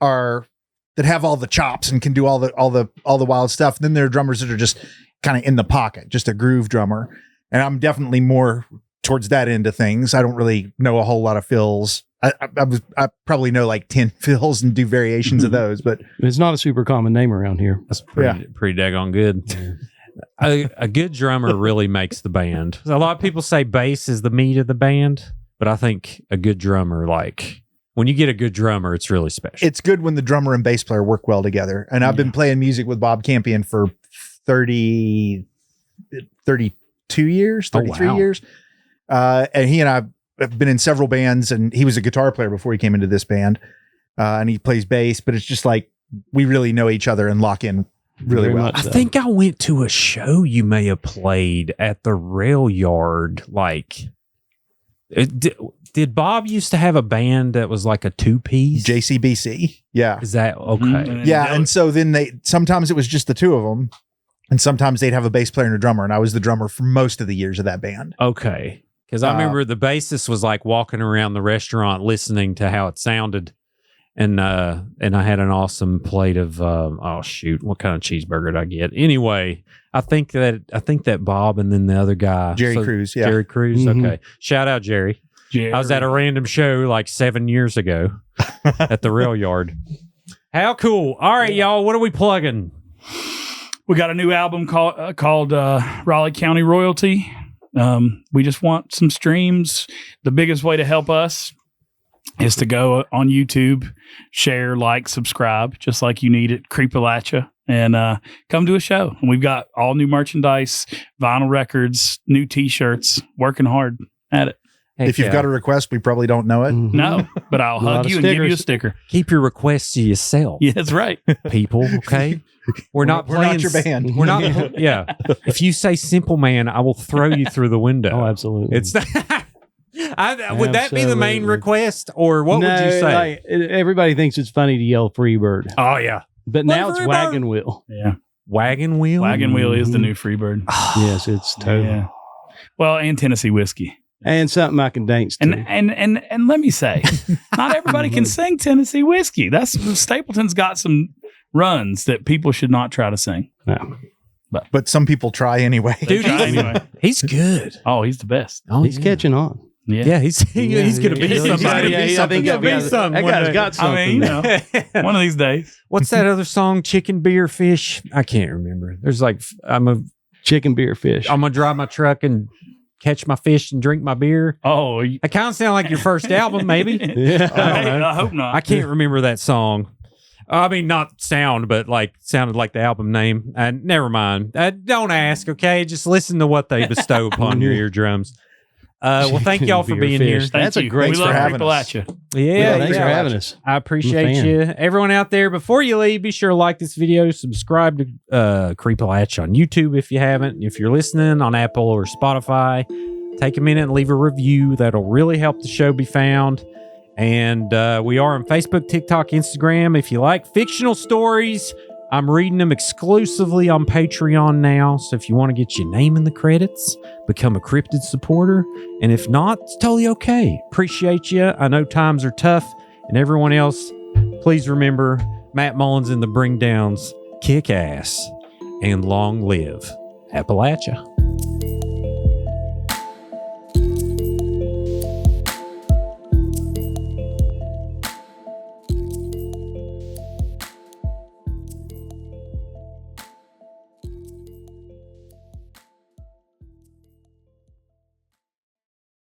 S4: that have all the chops and can do all the wild stuff. Then there are drummers that are just kind of in the pocket, just a groove drummer. And I'm definitely more towards that end of things. I don't really know a whole lot of fills. I probably know like 10 fills and do variations of those, but
S3: it's not a super common name around here.
S2: That's pretty daggone good. A good drummer really makes the band. A lot of people say bass is the meat of the band, but I think a good drummer, like when you get a good drummer, it's really special.
S4: It's good when the drummer and bass player work well together. And I've been playing music with Bob Campion for 32 years, 33 years. And he and I have been in several bands, and he was a guitar player before he came into this band. And he plays bass, but it's just like we really know each other and lock in really
S3: Very
S4: well.
S3: much
S2: I
S3: so.
S2: think I went to a show you may have played at the rail yard. Like, did Bob used to have a band that was like a 2-piece?
S4: JCBC. Yeah.
S2: Is that okay?
S1: Mhm.
S4: Yeah. And so then sometimes it was just the two of them, and sometimes they'd have a bass player and a drummer. And I was the drummer for most of the years of that band.
S2: Okay. Because I remember the bassist was like walking around the restaurant listening to how it sounded. And I had an awesome plate of what kind of cheeseburger did I get? Anyway, I think that Bob and then the other guy,
S4: Jerry Cruz. Yeah.
S2: Jerry Cruz.
S3: Mhm.
S2: Okay, shout out Jerry. I was at a random show like 7 years ago at the rail yard. How cool! All right, y'all, what are we plugging?
S1: We got a new album called Raleigh County Royalty. We just want some streams. The biggest way to help us is to go on YouTube, share, like, subscribe, just like you need it, Creepalachia, and come to a show. And we've got all new merchandise, vinyl records, new T-shirts, working hard at it.
S4: If you've got a request, we probably don't know it.
S3: Mhm.
S1: No, but I'll hug you and give you a sticker.
S2: Keep your requests to yourself,
S1: Yeah, that's right.
S2: people. Okay, we're not
S4: We're
S2: playing.
S4: not your band.
S2: We're not. Yeah. If you say Simple Man, I will throw you through the window.
S3: Oh, absolutely.
S2: It's. Would that be the main
S3: Absolutely.
S2: request, or what would you say?
S3: Like, everybody thinks it's funny to yell Freebird,
S2: Oh yeah,
S3: but now it's
S2: Freebird.
S3: Wagon Wheel.
S1: Yeah,
S2: Wagon Wheel.
S1: Wagon Wheel is the new Freebird.
S3: Yes, it's total.
S1: Yeah. Well, and Tennessee whiskey.
S3: And something I can dance to.
S1: And let me say, not everybody can sing Tennessee whiskey. That's Stapleton's got some runs that people should not try to sing.
S3: Yeah.
S4: But some people try anyway.
S2: Dude,
S1: Anyway.
S2: he's good.
S1: Oh, he's the best.
S2: Oh,
S3: He's catching on.
S2: Yeah, he's going to be
S3: Yeah,
S2: somebody.
S3: yeah, I think
S2: He'll be
S3: that
S2: something
S3: guy's
S2: one
S3: got
S2: day.
S3: something.
S1: I mean, you know, one of these days.
S2: What's that other song? Chicken, beer, fish. I can't remember. There's like I'm
S3: Chicken, beer, fish.
S2: gonna drive my truck and catch my fish and drink my beer.
S1: Oh,
S2: I kind of sound like your first album, maybe.
S3: Yeah.
S1: I hope not.
S2: I can't remember that song. I mean, not sound, but like sounded like the album name. Never mind. Don't ask, okay? Just listen to what they bestow upon your eardrums. Well, thank y'all for being here.
S1: Thank
S3: That's a
S1: you.
S3: great
S1: We
S3: for
S1: love
S4: having us.
S1: Creepalachia.
S2: Yeah,
S3: thanks for having us.
S2: I appreciate
S3: I'm a fan.
S2: you. Everyone out there, before you leave, be sure to like this video, subscribe to Creepalachia on YouTube if you haven't. If you're listening on Apple or Spotify, take a minute and leave a review. That'll really help the show be found. And we are on Facebook, TikTok, Instagram. If you like fictional stories, I'm reading them exclusively on Patreon now. So if you want to get your name in the credits, become a Cryptid supporter. And if not, it's totally okay. Appreciate you. I know times are tough. And everyone else, please remember, Matt Mullins and the Bringdowns kick ass and long live Appalachia.